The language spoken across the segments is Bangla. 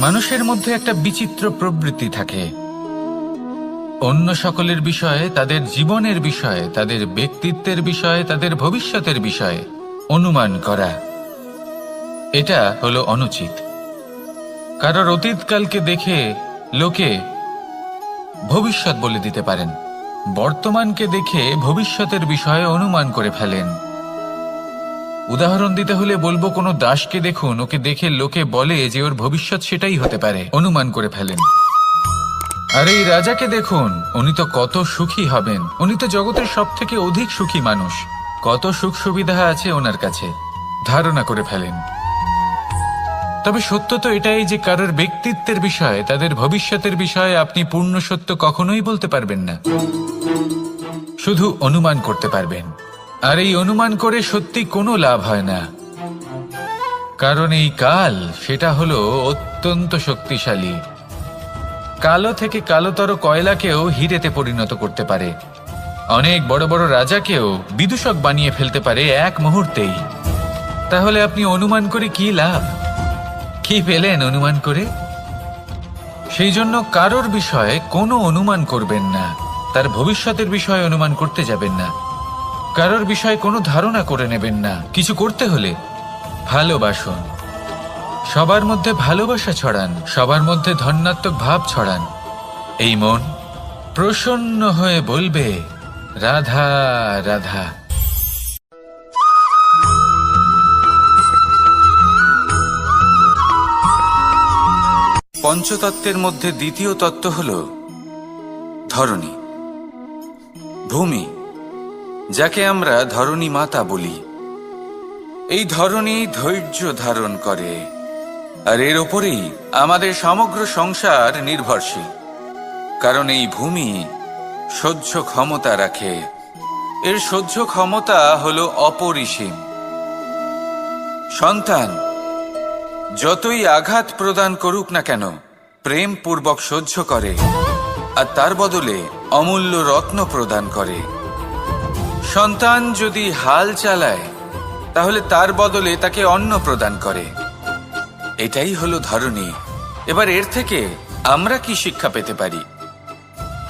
মানুষের মধ্যে একটা বিচিত্র প্রবৃত্তি থাকে অন্য সকলের বিষয়ে, তাদের জীবনের বিষয়ে, তাদের ব্যক্তিত্বের বিষয়ে, তাদের ভবিষ্যতের বিষয়ে অনুমান করা। এটা হলো অনুচিত। কারোর অতীতকালকে দেখে লোকে ভবিষ্যৎ বলে দিতে পারেন, বর্তমানকে দেখে ভবিষ্যতের বিষয়ে অনুমান করে ফেলেন। উদাহরণ দিতে হলে বলবো, কোনো দাসকে দেখুন, ওকে দেখে লোকে বলে যে ওর ভবিষ্যৎ সেটাই হতে পারে, অনুমান করে ফেলেন। আর এই রাজাকে দেখুন, উনি তো কত সুখী হবেন, উনি তো জগতের সব থেকে অধিক সুখী মানুষ, কত সুখ সুবিধা আছে ওনার কাছে, ধারণা করে ফেলেন। তবে সত্য তো এটাই যে কারোর ব্যক্তিত্বের বিষয়ে, তাদের ভবিষ্যতের বিষয়ে আপনি পূর্ণ সত্য কখনোই বলতে পারবেন না, শুধু অনুমান করতে পারবেন। আর এই অনুমান করে সত্যি কোনো লাভ হয় না, কারণ এই কাল সেটা হলো অত্যন্ত শক্তিশালী। কালো থেকে কালোতর কয়লাকেও হীরেতে পরিণত করতে পারে, অনেক বড় বড় রাজাকেও বিদূষক বানিয়ে ফেলতে পারে এক মুহূর্তেই। তাহলে আপনি অনুমান করে কি লাভ? কি পেলেন অনুমান করে? সেই জন্য কারোর বিষয়ে কোনো অনুমান করবেন না, তার ভবিষ্যতের বিষয়ে অনুমান করতে যাবেন না, কারোর বিষয়ে কোনো ধারণা করে নেবেন না। কিছু করতে হলে ভালোবাসুন, সবার মধ্যে ভালোবাসা ছড়ান, সবার মধ্যে ধন্যাত্মক ভাব ছড়ান। এই মন প্রসন্ন হয়ে বলবে, রাধা রাধা। পঞ্চতত্ত্বের মধ্যে দ্বিতীয় তত্ত্ব হল ধরণী, ভূমি, যাকে আমরা ধরণী মাতা বলি। এই ধরণী ধৈর্য ধারণ করে, আর এর ওপরেই আমাদের সমগ্র সংসার নির্ভরশীল। কারণ এই ভূমি সহ্য ক্ষমতা রাখে, এর সহ্য ক্ষমতা হলো অপরিসীম। সন্তান যতই আঘাত প্রদান করুক না কেন, প্রেম পূর্বক সহ্য করে, আর তার বদলে অমূল্য রত্ন প্রদান করে। সন্তান যদি হাল চালায়, তাহলে তার বদলে তাকে অন্ন প্রদান করে। এটাই হলো ধরণী। এবার এর থেকে আমরা কি শিক্ষা পেতে পারি?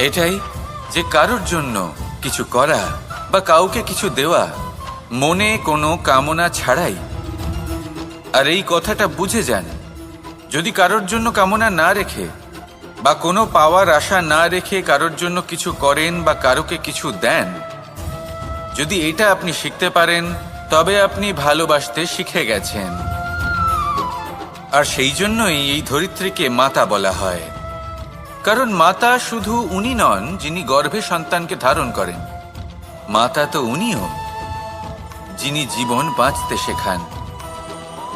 এটাই যে কারোর জন্য কিছু করা বা কাউকে কিছু দেওয়া মনে কোনো কামনা ছাড়াই। আর এই কথাটা বুঝে যান, যদি কারোর জন্য কামনা না রেখে বা কোনো পাওয়ার আশা না রেখে কারোর জন্য কিছু করেন বা কারোকে কিছু দেন, যদি এটা আপনি শিখতে পারেন, তবে আপনি ভালোবাসতে শিখে গেছেন। আর সেই জন্যই এই ধরিত্রীকে মাতা বলা হয়। কারণ মাতা শুধু উনি নন যিনি গর্ভে সন্তানকে ধারণ করেন, মাতা তো উনিও যিনি জীবন বাঁচতে শেখান,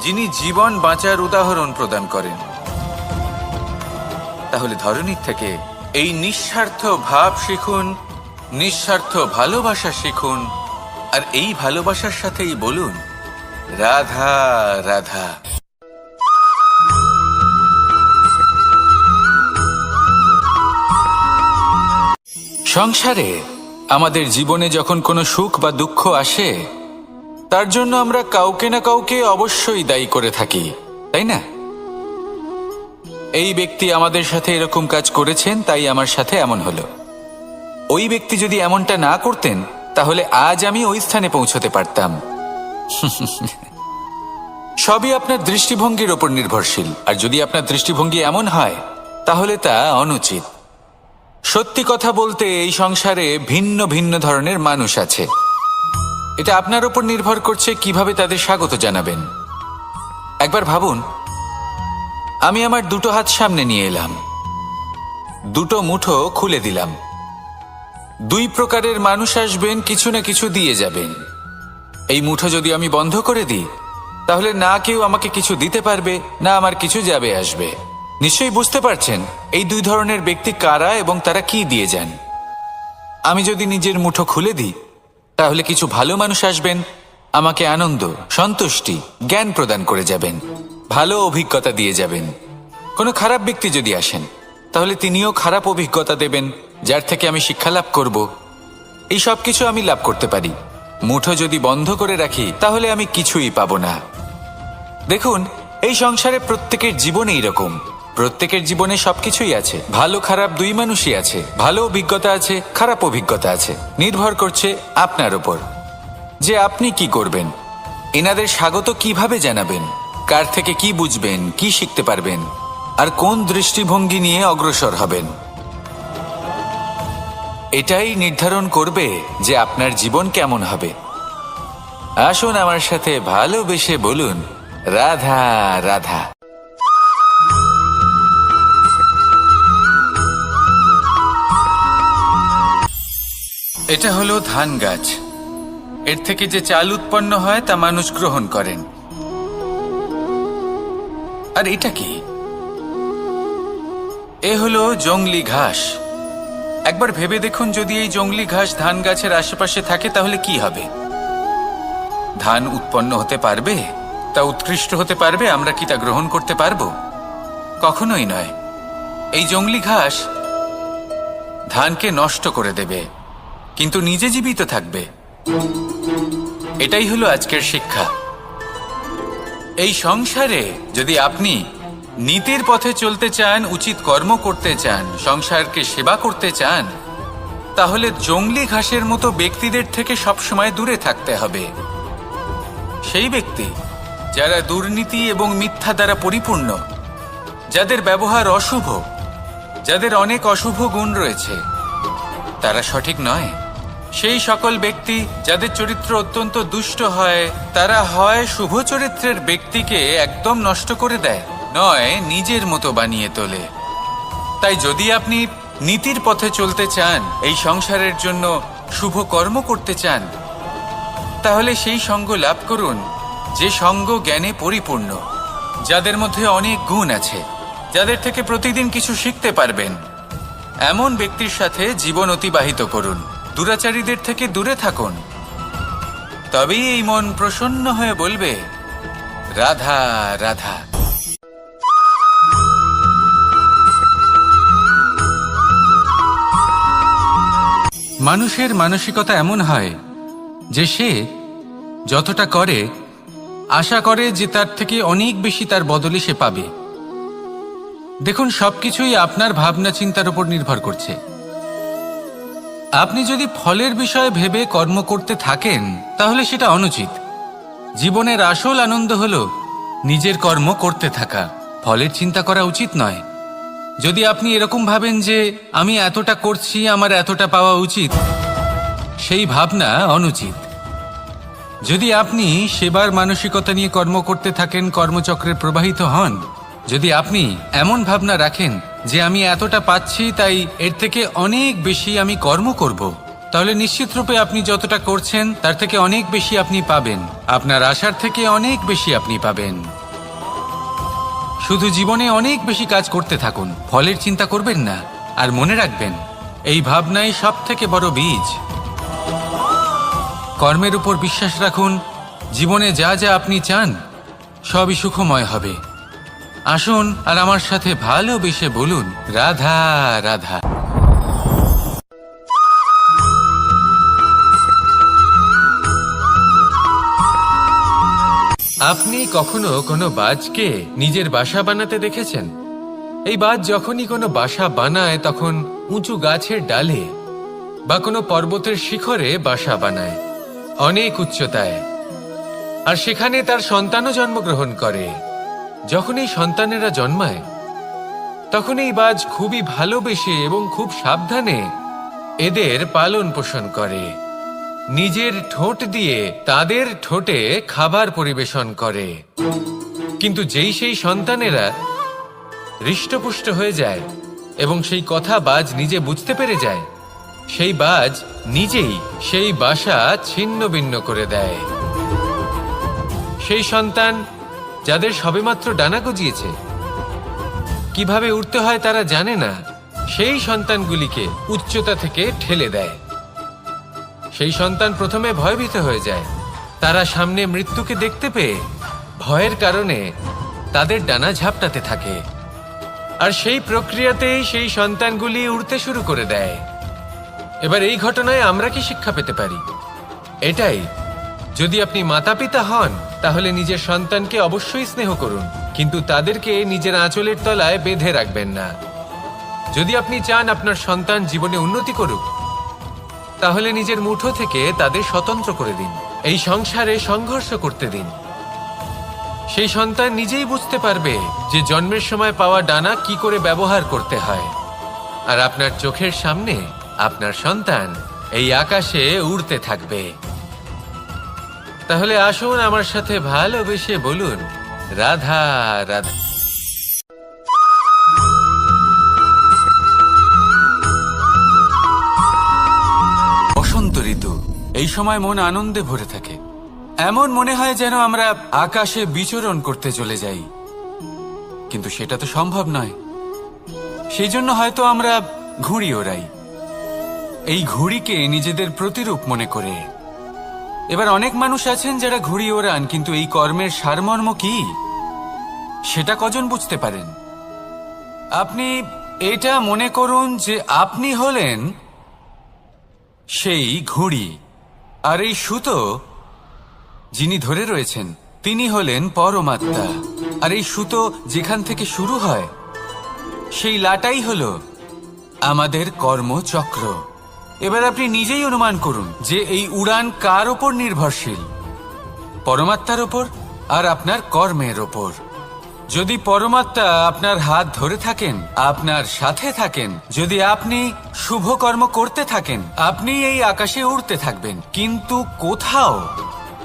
যিনি জীবন বাঁচার উদাহরণ প্রদান করেন। তাহলে ধরণীর থেকে এই নিঃস্বার্থ ভাব শিখুন, নিঃস্বার্থ ভালোবাসা শিখুন, আর এই ভালোবাসার সাথেই বলুন, রাধা রাধা। সংসারে আমাদের জীবনে যখন কোনো সুখ বা দুঃখ আসে, তার জন্য আমরা কাউকে না কাউকে অবশ্যই দায়ী করে থাকি, তাই না? এই ব্যক্তি আমাদের সাথে এরকম কাজ করেছেন, তাই আমার সাথে এমন হলো। ওই ব্যক্তি যদি এমনটা না করতেন, তাহলে আজ আমি ওই স্থানে পৌঁছতে পারতাম। সবই আপনার দৃষ্টিভঙ্গির ওপর নির্ভরশীল। আর যদি আপনার দৃষ্টিভঙ্গি এমন হয়, তাহলে তা অনুচিত। সত্যি কথা বলতে, এই সংসারে ভিন্ন ভিন্ন ধরনের মানুষ আছে। এটা আপনার উপর নির্ভর করছে কিভাবে তাদের স্বাগত জানাবেন। একবার ভাবুন, আমি আমার দুটো হাত সামনে নিয়ে এলাম, দুটো মুঠো খুলে দিলাম। দুই প্রকারের মানুষ আসবেন, কিছু না কিছু দিয়ে যাবেন। এই মুঠো যদি আমি বন্ধ করে দিই, তাহলে না কেউ আমাকে কিছু দিতে পারবে, না আমার কিছু যাবে আসবে। নিশ্চয়ই বুঝতে পারছেন এই দুই ধরনের ব্যক্তি কারা এবং তারা কি দিয়ে যান। আমি যদি নিজের মুঠো খুলে দিই, তাহলে কিছু ভালো মানুষ আসবেন, আমাকে আনন্দ, সন্তুষ্টি, জ্ঞান প্রদান করে যাবেন, ভালো অভিজ্ঞতা দিয়ে যাবেন। কোনো খারাপ ব্যক্তি যদি আসেন, তাহলে তিনিও খারাপ অভিজ্ঞতা দেবেন, যার থেকে আমি শিক্ষা লাভ করব। এই সব কিছু আমি লাভ করতে পারি। মুঠো যদি বন্ধ করে রাখি তাহলে আমি কিছুই পাবো না। দেখুন, এই সংসারে প্রত্যেকের জীবন এইরকম। প্রত্যেকের জীবনে সবকিছুই আছে, ভালো খারাপ দুই মানুষই আছে, ভালো অভিজ্ঞতা আছে, খারাপ অভিজ্ঞতা আছে। নির্ভর করছে আপনার উপর যে আপনি কি করবেন, এনাদের স্বাগত কিভাবে জানাবেন, কার থেকে কি বুঝবেন, কি শিখতে পারবেন, আর কোন দৃষ্টিভঙ্গি নিয়ে অগ্রসর হবেন। এটাই নির্ধারণ করবে যে আপনার জীবন কেমন হবে। আসুন আমার সাথে ভালোবেসে বলুন, রাধা রাধা। এটা হলো ধান গাছ। এর থেকে যে চাল উৎপন্ন হয় তা মানুষ গ্রহণ করেন। আর এটা কি? এ হলো জংলি ঘাস। একবার ভেবে দেখুন, যদি এই জংলি ঘাস ধান গাছের আশেপাশে থাকে তাহলে কি হবে? ধান উৎপন্ন হতে পারবে? তা উৎকৃষ্ট হতে পারবে? আমরা কি তা গ্রহণ করতে পারবো? কখনোই নয়। এই জংলি ঘাস ধানকে নষ্ট করে দেবে, কিন্তু নিজে জীবিত থাকবে। এটাই হলো আজকের শিক্ষা। এই সংসারে যদি আপনি নীতির পথে চলতে চান, উচিত কর্ম করতে চান, সংসারকে সেবা করতে চান, তাহলে জংলি ঘাসের মতো ব্যক্তিদের থেকে সবসময় দূরে থাকতে হবে। সেই ব্যক্তি যারা দুর্নীতি এবং মিথ্যা দ্বারা পরিপূর্ণ, যাদের ব্যবহার অশুভ, যাদের অনেক অশুভ গুণ রয়েছে, তারা সঠিক নয়। সেই সকল ব্যক্তি যাদের চরিত্র অত্যন্ত দুষ্ট হয়, তারা হয় শুভ চরিত্রের ব্যক্তিকে একদম নষ্ট করে দেয়, নয় নিজের মতো বানিয়ে তোলে। তাই যদি আপনি নীতির পথে চলতে চান, এই সংসারের জন্য শুভ কর্ম করতে চান, তাহলে সেই সঙ্গ লাভ করুন যে সঙ্গ জ্ঞানে পরিপূর্ণ, যাদের মধ্যে অনেক গুণ আছে, যাদের থেকে প্রতিদিন কিছু শিখতে পারবেন। এমন ব্যক্তির সাথে জীবন অতিবাহিত করুন। দুরাচারীদের থেকে দূরে থাকুন। তবেই এই মন প্রসন্ন হয়ে বলবে, রাধা রাধা। মানুষের মানসিকতা এমন হয় যে সে যতটা করে আশা করে যে তার থেকে অনেক বেশি তার বদলে সে পাবে। দেখুন, সবকিছুই আপনার ভাবনা চিন্তার উপর নির্ভর করছে। আপনি যদি ফলের বিষয়ে ভেবে কর্ম করতে থাকেন তাহলে সেটা অনুচিত। জীবনের আসল আনন্দ হলো নিজের কর্ম করতে থাকা, ফলের চিন্তা করা উচিত নয়। যদি আপনি এরকম ভাবেন যে আমি এতটা করছি, আমার এতটা পাওয়া উচিত, সেই ভাবনা অনুচিত। যদি আপনি সেবার মানসিকতা নিয়ে কর্ম করতে থাকেন, কর্মচক্রে প্রবাহিত হন, যদি আপনি এমন ভাবনা রাখেন যে আমি এতটা পাচ্ছি তাই এর থেকে অনেক বেশি আমি কর্ম করব, তাহলে নিশ্চিতরূপে আপনি যতটা করছেন তার থেকে অনেক বেশি আপনি পাবেন। আপনার আশার থেকে অনেক বেশি আপনি পাবেন। শুধু জীবনে অনেক বেশি কাজ করতে থাকুন, ফলের চিন্তা করবেন না। আর মনে রাখবেন, এই ভাবনাই সব থেকে বড় বীজ। কর্মের উপর বিশ্বাস রাখুন। জীবনে যা যা আপনি চান সবই সুখময় হবে। আসুন আর আমার সাথে ভালোবেসে বলুন, রাধা রাধা। আপনি কখনো কোনো বাজকে নিজের বাসা বানাতে দেখেছেন? এই বাজ যখনই কোনো বাসা বানায় তখন উঁচু গাছের ডালে বা কোনো পর্বতের শিখরে বাসা বানায়, অনেক উচ্চতায়। আর সেখানে তার সন্তানও জন্মগ্রহণ করে। যখন এই সন্তানেরা জন্মায় তখন এই বাজ খুবই ভালোবেসে এবং খুব সাবধানে এদের পালন পোষণ করে। নিজের ঠোঁট দিয়ে তাদের ঠোঁটে খাবার পরিবেশন করে। কিন্তু যেই সেই সন্তানেরা হৃষ্টপুষ্ট হয়ে যায় এবং সেই কথা বাজ নিজে বুঝতে পেরে যায়, সেই বাজ নিজেই সেই বাসা ছিন্ন ভিন্ন করে দেয়। সেই সন্তান যাদের সবেমাত্র ডানা গজিয়েছে, কিভাবে উঠতে হয় তারা জানে না, সেই সন্তানগুলিকে উচ্চতা থেকে ঠেলে দেয়। সেই সন্তান প্রথমে ভয়ভীত হয়ে যায়। তারা সামনে মৃত্যুকে দেখতে পেয়ে ভয়ের কারণে তাদের ডানা ঝাপটাতে থাকে। আর সেই প্রক্রিয়াতেই সেই সন্তানগুলি উড়তে শুরু করে দেয়। এবার এই ঘটনায় আমরা কি শিক্ষা পেতে পারি? এটাই যদি আপনি মাতা পিতা হন তাহলে নিজের সন্তানকে অবশ্যই স্নেহ করুন, কিন্তু তাদেরকে নিজের আঁচলের তলায় বেঁধে রাখবেন না। যদি আপনি চান আপনার সন্তান জীবনে উন্নতি করুক, তাহলে নিজের মুঠো থেকে তাদের স্বতন্ত্র করে দিন। এই সংসারে সংঘর্ষ করতে দিন। সেই সন্তান নিজেই বুঝতে পারবে যে জন্মের সময় পাওয়া ডানা কি করে ব্যবহার করতে হয়। আর আপনার চোখের সামনে আপনার সন্তান এই আকাশে উড়তে থাকবে। তাহলে আসুন আমার সাথে ভালোবেসে বলুন, রাধা রাধা। বসন্ত ঋতু, এই সময় মন আনন্দে ভরে থাকে। এমন মনে হয় যেন আমরা আকাশে বিচরণ করতে চলে যাই, কিন্তু সেটা তো সম্ভব নয়। সেই জন্য হয়তো আমরা ঘুড়ি ওড়াই, এই ঘুড়িকে নিজেদের প্রতিরূপ মনে করে। এবার অনেক মানুষ আছেন যারা ঘুড়ি ওড়ান, কিন্তু এই কর্মের সারমর্ম কি সেটা কজন বুঝতে পারেন? আপনি এটা মনে করুন যে আপনি হলেন সেই ঘুড়ি, আর এই সুতো যিনি ধরে রয়েছেন তিনি হলেন পরমাত্মা। আর এই সুতো যেখান থেকে শুরু হয় সেই লাটাই হলো আমাদের কর্মচক্র। এবার আপনি নিজেই অনুমান করুন যে এই উড়ান কার ওপর নির্ভরশীল? পরমাত্মার ওপর আর আপনার কর্মের ওপর। যদি পরমাত্মা আপনার হাত ধরে থাকেন, আপনার সাথে থাকেন, যদি আপনি শুভ কর্ম করতে থাকেন, আপনি এই আকাশে উড়তে থাকবেন। কিন্তু কোথাও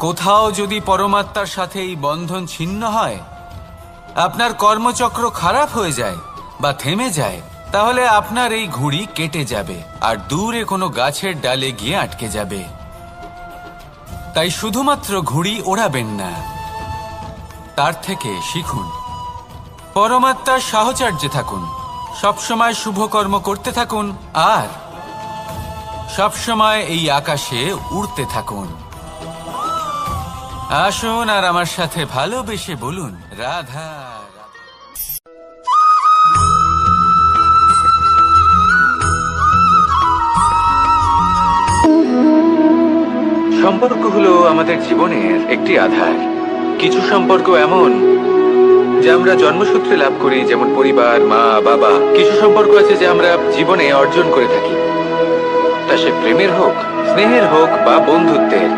কোথাও যদি পরমাত্মার সাথে এই বন্ধন ছিন্ন হয়, আপনার কর্মচক্র খারাপ হয়ে যায় বা থেমে যায়, তাহলে আপনার এই ঘুড়ি কেটে যাবে আর দূরে কোনো গাছের ডালে গিয়ে আটকে যাবে। তাই শুধুমাত্র ঘুড়ি ওড়াবেন না, তার থেকে শিখুন। পরমাত্মার সাহচর্যে থাকুন, সবসময় শুভ কর্ম করতে থাকুন আর সবসময় এই আকাশে উড়তে থাকুন। আসুন আর আমার সাথে ভালোবেসে বলুন, রাধা রাধা। সম্পর্ক হলো আমাদের জীবনের একটি আধার। কিছু সম্পর্ক এমন যা আমরা জন্মসূত্রে লাভ করি, যেমন পরিবার, মা বাবা। কিছু সম্পর্ক আছে যা আমরা জীবনে অর্জন করে থাকি, তা সে প্রেমের হোক, স্নেহের হোক বা বন্ধুত্বের।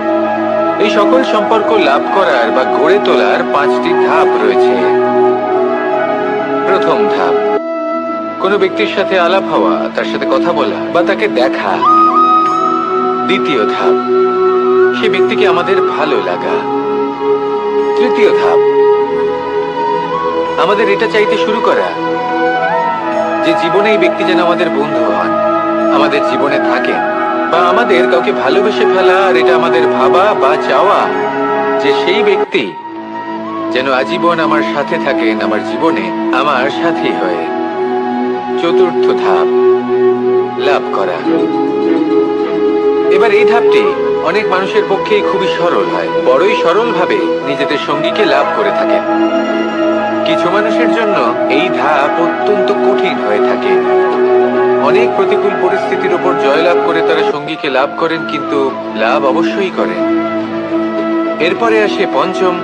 এই সকল সম্পর্ক লাভ করার বা গড়ে তোলার 5টি ধাপ রয়েছে। প্রথম ধাপ, কোনো ব্যক্তির সাথে আলাপ হওয়া, তার সাথে কথা বলা বা তাকে দেখা। দ্বিতীয় ধাপ, সে ব্যক্তিকে আমাদের ভালো লাগা। তৃতীয় ধাপ, আমাদের এটা চাইতে শুরু করা যে জীবনে এই ব্যক্তি যেন আমাদের বন্ধু হন, আমাদের জীবনে থাকেন, বা আমাদের কাউকে ভালোবেসে ফেলা আর এটা আমাদের ভাবা বা চাওয়া যে সেই ব্যক্তি যেন আজীবন আমার সাথে থাকেন, আমার জীবনে আমার সাথী হয়ে। চতুর্থ ধাপ, লাভ করা। এবার এই ধাপটি অনেক মানুষের পক্ষেই খুবই সরল হয়, বড়ই সরলভাবে নিজেদের সঙ্গীকে লাভ করে থাকেন। কিছু মানুষের জন্য এই ধাপ অত্যন্ত কঠিন হয়ে থাকে। অনেক প্রতিকূল পরিস্থিতির উপর জয়লাভ করে তারা সঙ্গীকে লাভ করেন, কিন্তু লাভ অবশ্যই করেন। এরপরে আসে পঞ্চম,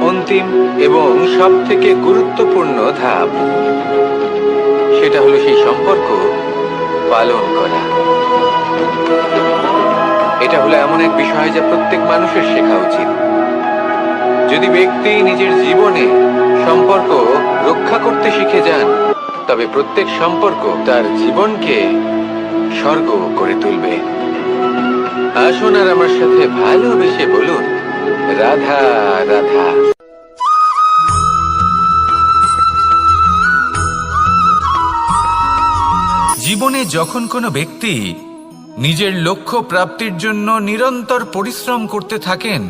অন্তিম এবং সব থেকে গুরুত্বপূর্ণ ধাপ। সেটা হলো সেই সম্পর্ক পালন করা। এটা হলো এমন এক বিষয় যা প্রত্যেক মানুষের শেখা উচিত। যদি ব্যক্তি নিজের জীবনে সম্পর্ক রক্ষা করতে শিখে যান, তবে প্রত্যেক সম্পর্ক তার জীবনকে স্বর্গ করে তুলবে। আসুন আর আমার সাথে ভালোবেসে বলুন, রাধা রাধা। জীবনে যখন কোনো ব্যক্তি নিজের লক্ষ্য প্রাপ্তির জন্য নিরন্তর পরিশ্রম করতে থাকেন,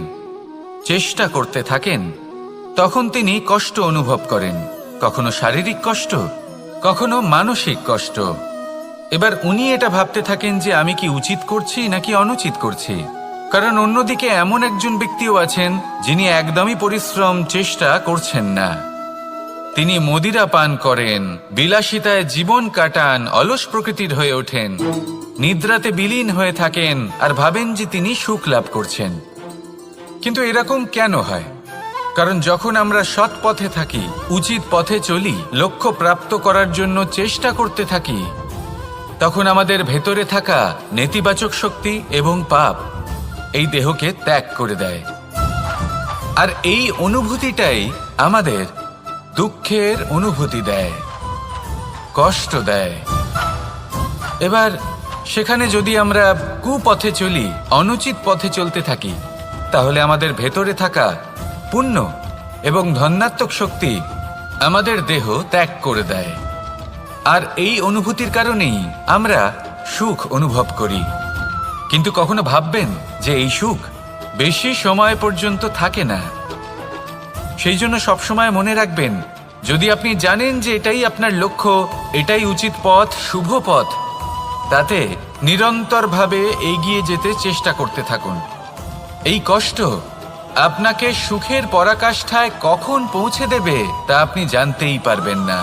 চেষ্টা করতে থাকেন, তখন তিনি কষ্ট অনুভব করেন। কখনো শারীরিক কষ্ট, কখনো মানসিক কষ্ট। এবার উনি এটা ভাবতে থাকেন যে আমি কি উচিত করছি নাকি অনুচিত করছি। কারণ অন্যদিকে এমন একজন ব্যক্তিও আছেন যিনি একদমই পরিশ্রম চেষ্টা করছেন না। তিনি মদিরা পান করেন, বিলাসিতায় জীবন কাটান, অলস প্রকৃতির হয়ে ওঠেন, নিদ্রাতে বিলীন হয়ে থাকেন আর ভাবেন যে তিনি সুখ লাভ করছেন। কিন্তু এরকম কেন হয়? কারণ যখন আমরা সৎ পথে থাকি, উচিত পথে চলি, লক্ষ্য প্রাপ্ত করার জন্য চেষ্টা করতে থাকি, তখন আমাদের ভেতরে থাকা নেতিবাচক শক্তি এবং পাপ এই দেহকে ত্যাগ করে দেয়। আর এই অনুভূতিটাই আমাদের দুঃখের অনুভূতি দেয়, কষ্ট দেয়। এবার সেখানে যদি আমরা কুপথে চলি, অনুচিত পথে চলতে থাকি, তাহলে আমাদের ভেতরে থাকা পুণ্য এবং ধনাত্মক শক্তি আমাদের দেহ ত্যাগ করে দেয়। আর এই অনুভূতির কারণেই আমরা সুখ অনুভব করি। কিন্তু কখনো ভাববেন যে এই সুখ বেশি সময় পর্যন্ত থাকে না। সেই জন্য সবসময় মনে রাখবেন, যদি আপনি জানেন যে এটাই আপনার লক্ষ্য, এটাই উচিত পথ, শুভ পথ, তাতে নিরন্তরভাবে এগিয়ে যেতে চেষ্টা করতে থাকুন। এই কষ্ট আপনাকে সুখের পরাকাষ্ঠায় কখন পৌঁছে দেবে তা আপনি জানতেই পারবেন না।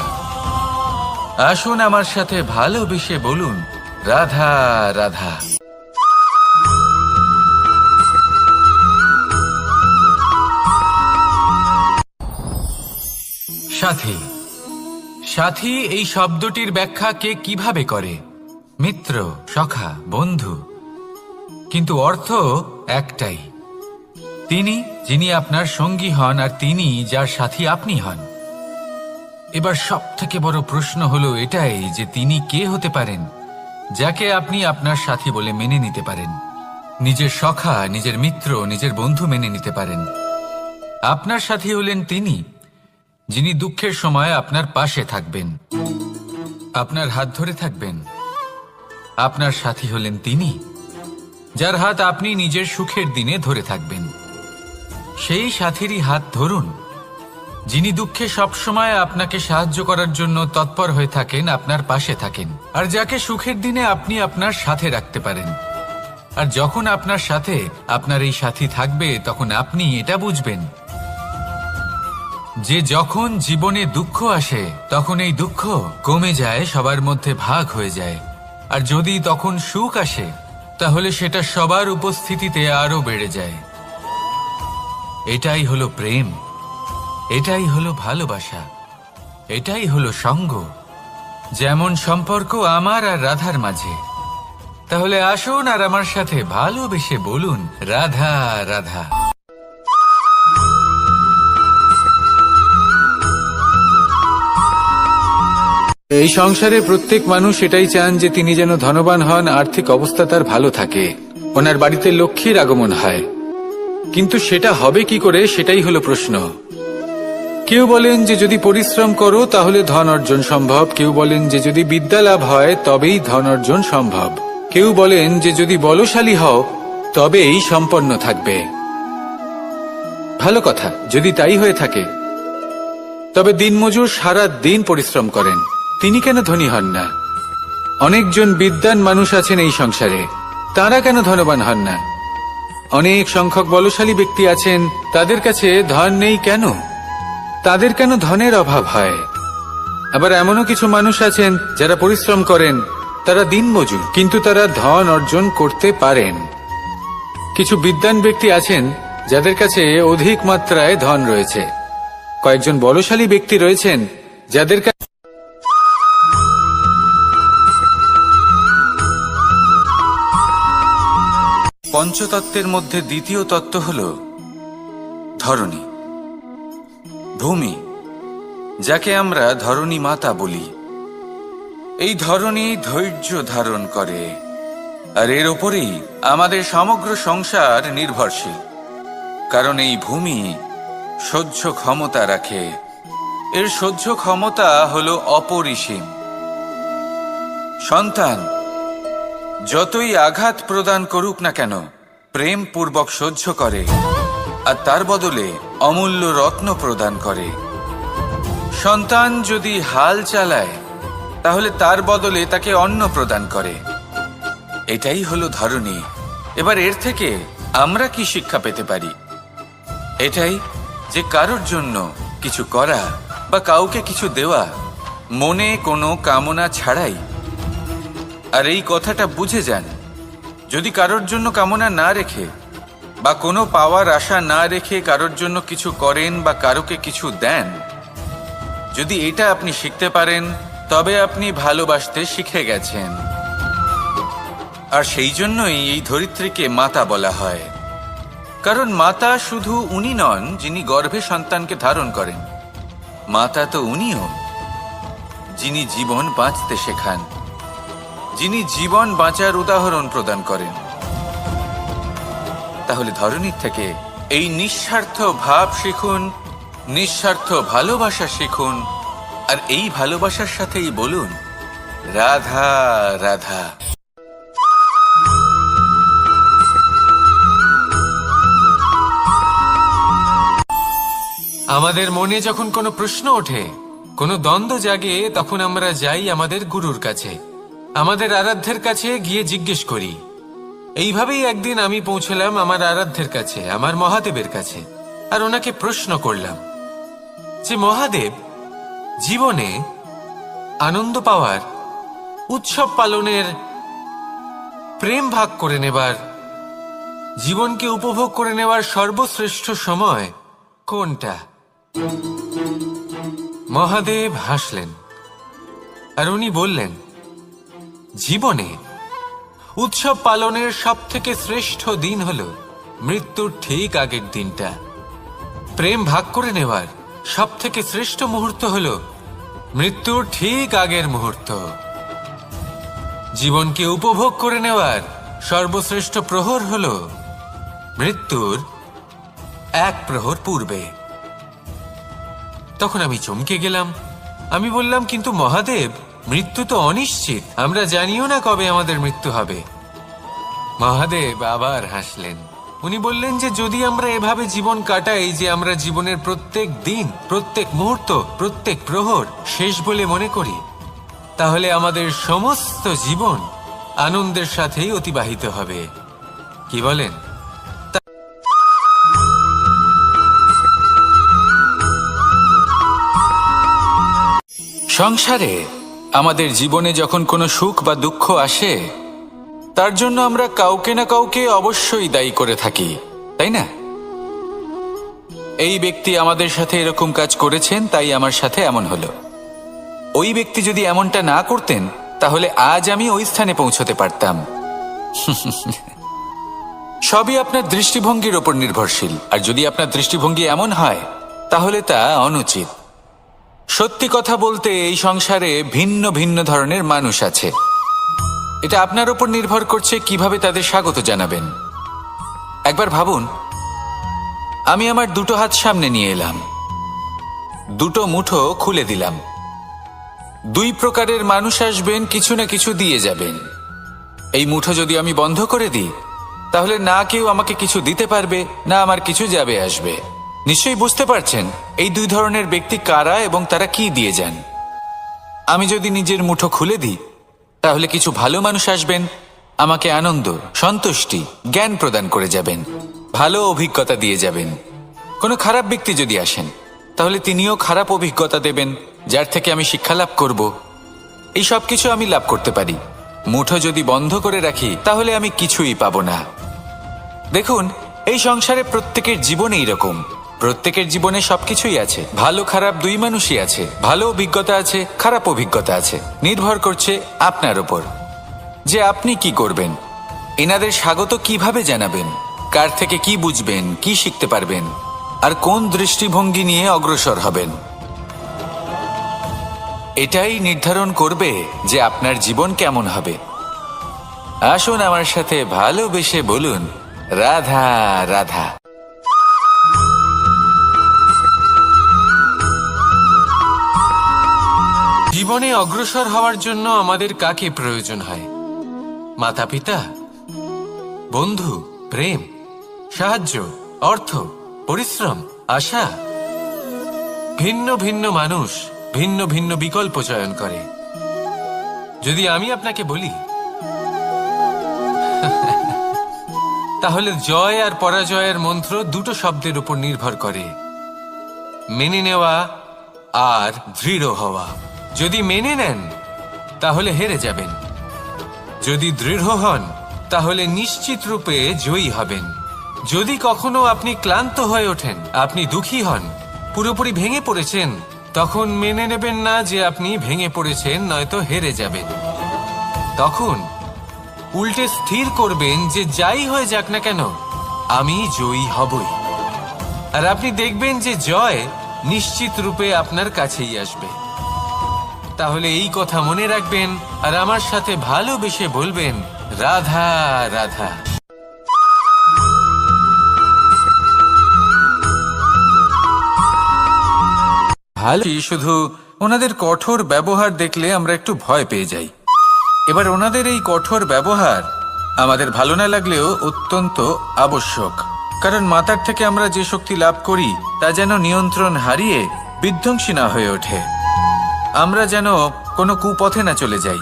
আসুন আমার সাথে ভালোবেসে বলুন, রাধা রাধা। সাথী। সাথী এই শব্দটির ব্যাখ্যা কে কিভাবে করে? মিত্র, সখা, বন্ধু। কিন্তু অর্থ একটাই, তিনি যিনি আপনার সঙ্গী হন আর তিনি যার সাথী আপনি হন। এবার সব থেকে বড় প্রশ্ন হলো এটাই যে তিনি কে হতে পারেন যাকে আপনি আপনার সাথী বলে মেনে নিতে পারেন, নিজের সখা, নিজের মিত্র, নিজের বন্ধু মেনে নিতে পারেন। আপনার সাথী হলেন তিনি যিনি দুঃখের সময় আপনার পাশে থাকবেন, আপনার হাত ধরে থাকবেন। আপনার সাথী হলেন তিনি যার হাত আপনি নিজের সুখের দিনে ধরে থাকবেন। সেই সাথীরই হাত ধরুন যিনি দুঃখে সবসময় আপনাকে সাহায্য করার জন্য তৎপর হয়ে থাকেন, আপনার পাশে থাকেন, আর যাকে সুখের দিনে আপনি আপনার সাথে রাখতে পারেন। আর যখন আপনার সাথে আপনার এই সাথী থাকবে, তখন আপনি এটা বুঝবেন যে যখন জীবনে দুঃখ আসে, তখন এই দুঃখ কমে যায়, সবার মধ্যে ভাগ হয়ে যায়। আর যদি তখন সুখ আসে, তাহলে সেটা সবার উপস্থিতিতে আরো বেড়ে যায়। এটাই হলো প্রেম, এটাই হলো ভালোবাসা, এটাই হলো সঙ্গ। যেমন সম্পর্ক আমার আর রাধার মাঝে। তাহলে আসুন আর আমার সাথে ভালোবেসে বলুন, রাধা রাধা। এই সংসারে প্রত্যেক মানুষ এটাই চান যে তিনি যেন ধনবান হন, আর্থিক অবস্থা তার ভালো থাকে, ওনার বাড়িতে লক্ষ্মীর আগমন হয়। কিন্তু সেটা হবে কি করে, সেটাই হলো প্রশ্ন। কেউ বলেন যে যদি পরিশ্রম করো তাহলে ধন অর্জন সম্ভব, কেউ বলেন যে যদি বিদ্যা লাভ হয় তবেই ধন অর্জন সম্ভব, কেউ বলেন যে যদি বলশালী হও তবেই সম্পন্ন থাকবে। ভালো কথা, যদি তাই হয়ে থাকে, তবে দিনমজুর সারা দিন পরিশ্রম করেন, তিনি কেন ধনী হন না? অনেকজন বিদ্বান মানুষ আছেন এই সংসারে, তারা কেন ধনবান হন না? অনেক সংখ্যক বলশালী ব্যক্তি আছেন, তাদের কাছে ধন নেই কেন? তাদের কেন ধনের অভাব হয়? আবার এমনও কিছু মানুষ আছেন যারা পরিশ্রম করেন, তারা দিনমজুর, কিন্তু তারা ধন অর্জন করতে পারেন। কিছু বিদ্বান ব্যক্তি আছেন যাদের কাছে অধিক মাত্রায় ধন রয়েছে, কয়েকজন বলশালী ব্যক্তি রয়েছেন যাদের কাছে পঞ্চতত্ত্বের মধ্যে দ্বিতীয় তত্ত্ব হল ধরণী, ভূমি, যাকে আমরা ধরণী মাতা বলি। এই ধরণী ধৈর্য ধারণ করে, আর এর ওপরেই আমাদের সমগ্র সংসার নির্ভরশীল। কারণ এই ভূমি সহ্য ক্ষমতা রাখে, এর সহ্য ক্ষমতা হলো অপরিসীম। সন্তান যতই আঘাত প্রদান করুক না কেন, প্রেম পূর্বক সহ্য করে, আর তার বদলে অমূল্য রত্ন প্রদান করে। সন্তান যদি হাল চালায়, তাহলে তার বদলে তাকে অন্ন প্রদান করে। এটাই হলো ধরণী। এবার এর থেকে আমরা কি শিক্ষা পেতে পারি? এটাই যে কারোর জন্য কিছু করা বা কাউকে কিছু দেওয়া মনে কোনো কামনা ছাড়াই। আর এই কথাটা বুঝে যান, যদি কারোর জন্য কামনা না রেখে বা কোনো পাওয়ার আশা না রেখে কারোর জন্য কিছু করেন বা কারোকে কিছু দেন, যদি এটা আপনি শিখতে পারেন তবে আপনি ভালোবাসতে শিখে গেছেন। আর সেই জন্যই এই ধরিত্রীকে মাতা বলা হয়, কারণ মাতা শুধু উনি নন যিনি গর্ভে সন্তানকে ধারণ করেন, মাতা তো উনিও যিনি জীবন বাঁচতে শেখান, যিনি জীবন বাঁচার উদাহরণ প্রদান করেন। তাহলে ধরনীর থেকে এই নিঃস্বার্থ ভাব শিখুন, নিঃস্বার্থ ভালোবাসা শিখুন, আর এই ভালোবাসার সাথেই বলুন রাধা রাধা। আমাদের মনে যখন কোনো প্রশ্ন ওঠে, কোনো দ্বন্দ্ব জাগে, তখন আমরা যাই আমাদের গুরুর কাছে, আমাদের আরাধ্যের কাছে গিয়ে জিজ্ঞেস করি। এইভাবেই একদিন আমি পৌঁছলাম আমার আরাধ্যের কাছে, আমার মহাদেবের কাছে, আর ওনাকে প্রশ্ন করলাম যে মহাদেব, জীবনে আনন্দ পাওয়ার, উৎসব পালনের, প্রেম ভাগ করে নেবার, জীবনকে উপভোগ করে নেওয়ার সর্বশ্রেষ্ঠ সময় কোনটা? মহাদেব হাসলেন আর উনি বললেন, জীবনে উৎসব পালনের সব থেকে শ্রেষ্ঠ দিন হল মৃত্যুর ঠিক আগের দিনটা। প্রেম ভাগ করে নেওয়ার সব থেকে শ্রেষ্ঠ মুহূর্ত হল মৃত্যুর ঠিক আগের মুহূর্ত। জীবনকে উপভোগ করে নেওয়ার সর্বশ্রেষ্ঠ প্রহর হল মৃত্যুর এক প্রহর পূর্বে। তখন আমি চমকে গেলাম। আমি বললাম, কিন্তু মহাদেব, মৃত্যু তো অনিশ্চিত, আমরা জানিও না কবে আমাদের মৃত্যু হবে। মহাদেব আবার হাসলেন। উনি বললেন যে যদি আমরা এভাবে জীবন কাটাই যে আমরা জীবনের প্রত্যেক দিন, প্রত্যেক মুহূর্ত, প্রত্যেক প্রহর শেষ বলে মনে করি, তাহলে আমাদের সমস্ত জীবন আনন্দের সাথেই অতিবাহিত হবে। কি বলেন? সংসারে আমাদের জীবনে যখন কোনো সুখ বা দুঃখ আসে, তার জন্য আমরা কাউকে না কাউকে অবশ্যই দায়ী করে থাকি, তাই না? এই ব্যক্তি আমাদের সাথে এরকম কাজ করেছেন, তাই আমার সাথে এমন হলো। ওই ব্যক্তি যদি এমনটা না করতেন, তাহলে আজ আমি ওই স্থানে পৌঁছতে পারতাম। সবই আপনার দৃষ্টিভঙ্গির ওপর নির্ভরশীল, আর যদি আপনার দৃষ্টিভঙ্গি এমন হয়, তাহলে তা অনুচিত। সত্যি কথা বলতে, এই সংসারে ভিন্ন ভিন্ন ধরনের মানুষ আছে। এটা আপনার উপর নির্ভর করছে কিভাবে তাদের স্বাগত জানাবেন। একবার ভাবুন, আমি আমার দুটো হাত সামনে নিয়ে এলাম, দুটো মুঠো খুলে দিলাম। দুই প্রকারের মানুষ আসবেন, কিছু না কিছু দিয়ে যাবেন। এই মুঠো যদি আমি বন্ধ করে দিই, তাহলে না কেউ আমাকে কিছু দিতে পারবে, না আমার কিছু যাবে আসবে। নিশ্চয়ই বুঝতে পারছেন এই দুই ধরনের ব্যক্তি কারা এবং তারা কি দিয়ে যান। আমি যদি নিজের মুঠো খুলে দিই, তাহলে কিছু ভালো মানুষ আসবেন, আমাকে আনন্দ, সন্তুষ্টি, জ্ঞান প্রদান করে যাবেন, ভালো অভিজ্ঞতা দিয়ে যাবেন। কোনো খারাপ ব্যক্তি যদি আসেন, তাহলে তিনিও খারাপ অভিজ্ঞতা দেবেন, যার থেকে আমি শিক্ষা লাভ করব। এই সব কিছু আমি লাভ করতে পারি। মুঠো যদি বন্ধ করে রাখি, তাহলে আমি কিছুই পাবো না। দেখুন, এই সংসারে প্রত্যেকের জীবনে এইরকম। প্রত্যেকের জীবনে সবকিছুই আছে, ভালো খারাপ দুই মানুষই আছে। ভালো অভিজ্ঞতা আছে, খারাপ অভিজ্ঞতা আছে। নির্ভর করছে আপনার উপর যে আপনি কি করবেন, এনাদের স্বাগত কিভাবে জানাবেন, কার থেকে কি বুঝবেন, কি শিখতে পারবেন, আর কোন দৃষ্টিভঙ্গি নিয়ে অগ্রসর হবেন। এটাই নির্ধারণ করবে যে আপনার জীবন কেমন হবে। আসুন আমার সাথে ভালোবেসে বলুন রাধা রাধা। জীবনে অগ্রসর হওয়ার জন্য আমাদের কাকে প্রয়োজন হয়? মাতা পিতা, বন্ধু, প্রেম, সাহায্য, অর্থ, পরিশ্রম, আশা। ভিন্ন ভিন্ন মানুষ ভিন্ন ভিন্ন বিকল্প চয়ন করে। যদি আমি আপনাকে বলি, তাহলে জয় আর পরাজয়ের মন্ত্র দুটো শব্দের উপর নির্ভর করে, মেনে নেওয়া আর দৃঢ় হওয়া। যদি মেনে নেন, তাহলে হেরে যাবেন। যদি দৃঢ় হন, তাহলে নিশ্চিত রূপে জয়ী হবেন। যদি কখনো আপনি ক্লান্ত হয়ে ওঠেন, আপনি দুঃখী হন, পুরোপুরি ভেঙে পড়েছেন, তখন মেনে নেবেন না যে আপনি ভেঙে পড়েছেন, নয়তো হেরে যাবেন। তখন উল্টে স্থির করবেন যে যাই হয়ে যাক না কেন, আমি জয়ী হবই। আর আপনি দেখবেন যে জয় নিশ্চিত রূপে আপনার কাছেই আসবে। তাহলে এই কথা মনে রাখবেন আর আমার সাথে ভালোবেসে বলবেন, রাধা রাধা। ভালো, শুধু ওনাদের কঠোর ব্যবহার দেখলে আমরা একটু ভয় পেয়ে যাই। এবার ওনাদের এই কঠোর ব্যবহার আমাদের ভালো না লাগলেও অত্যন্ত আবশ্যক, কারণ মাতার থেকে আমরা যে শক্তি লাভ করি তা যেন নিয়ন্ত্রণ হারিয়ে বিধ্বংসী না হয়ে ওঠে। আমরা যেন কোনো কুপথে না চলে যাই,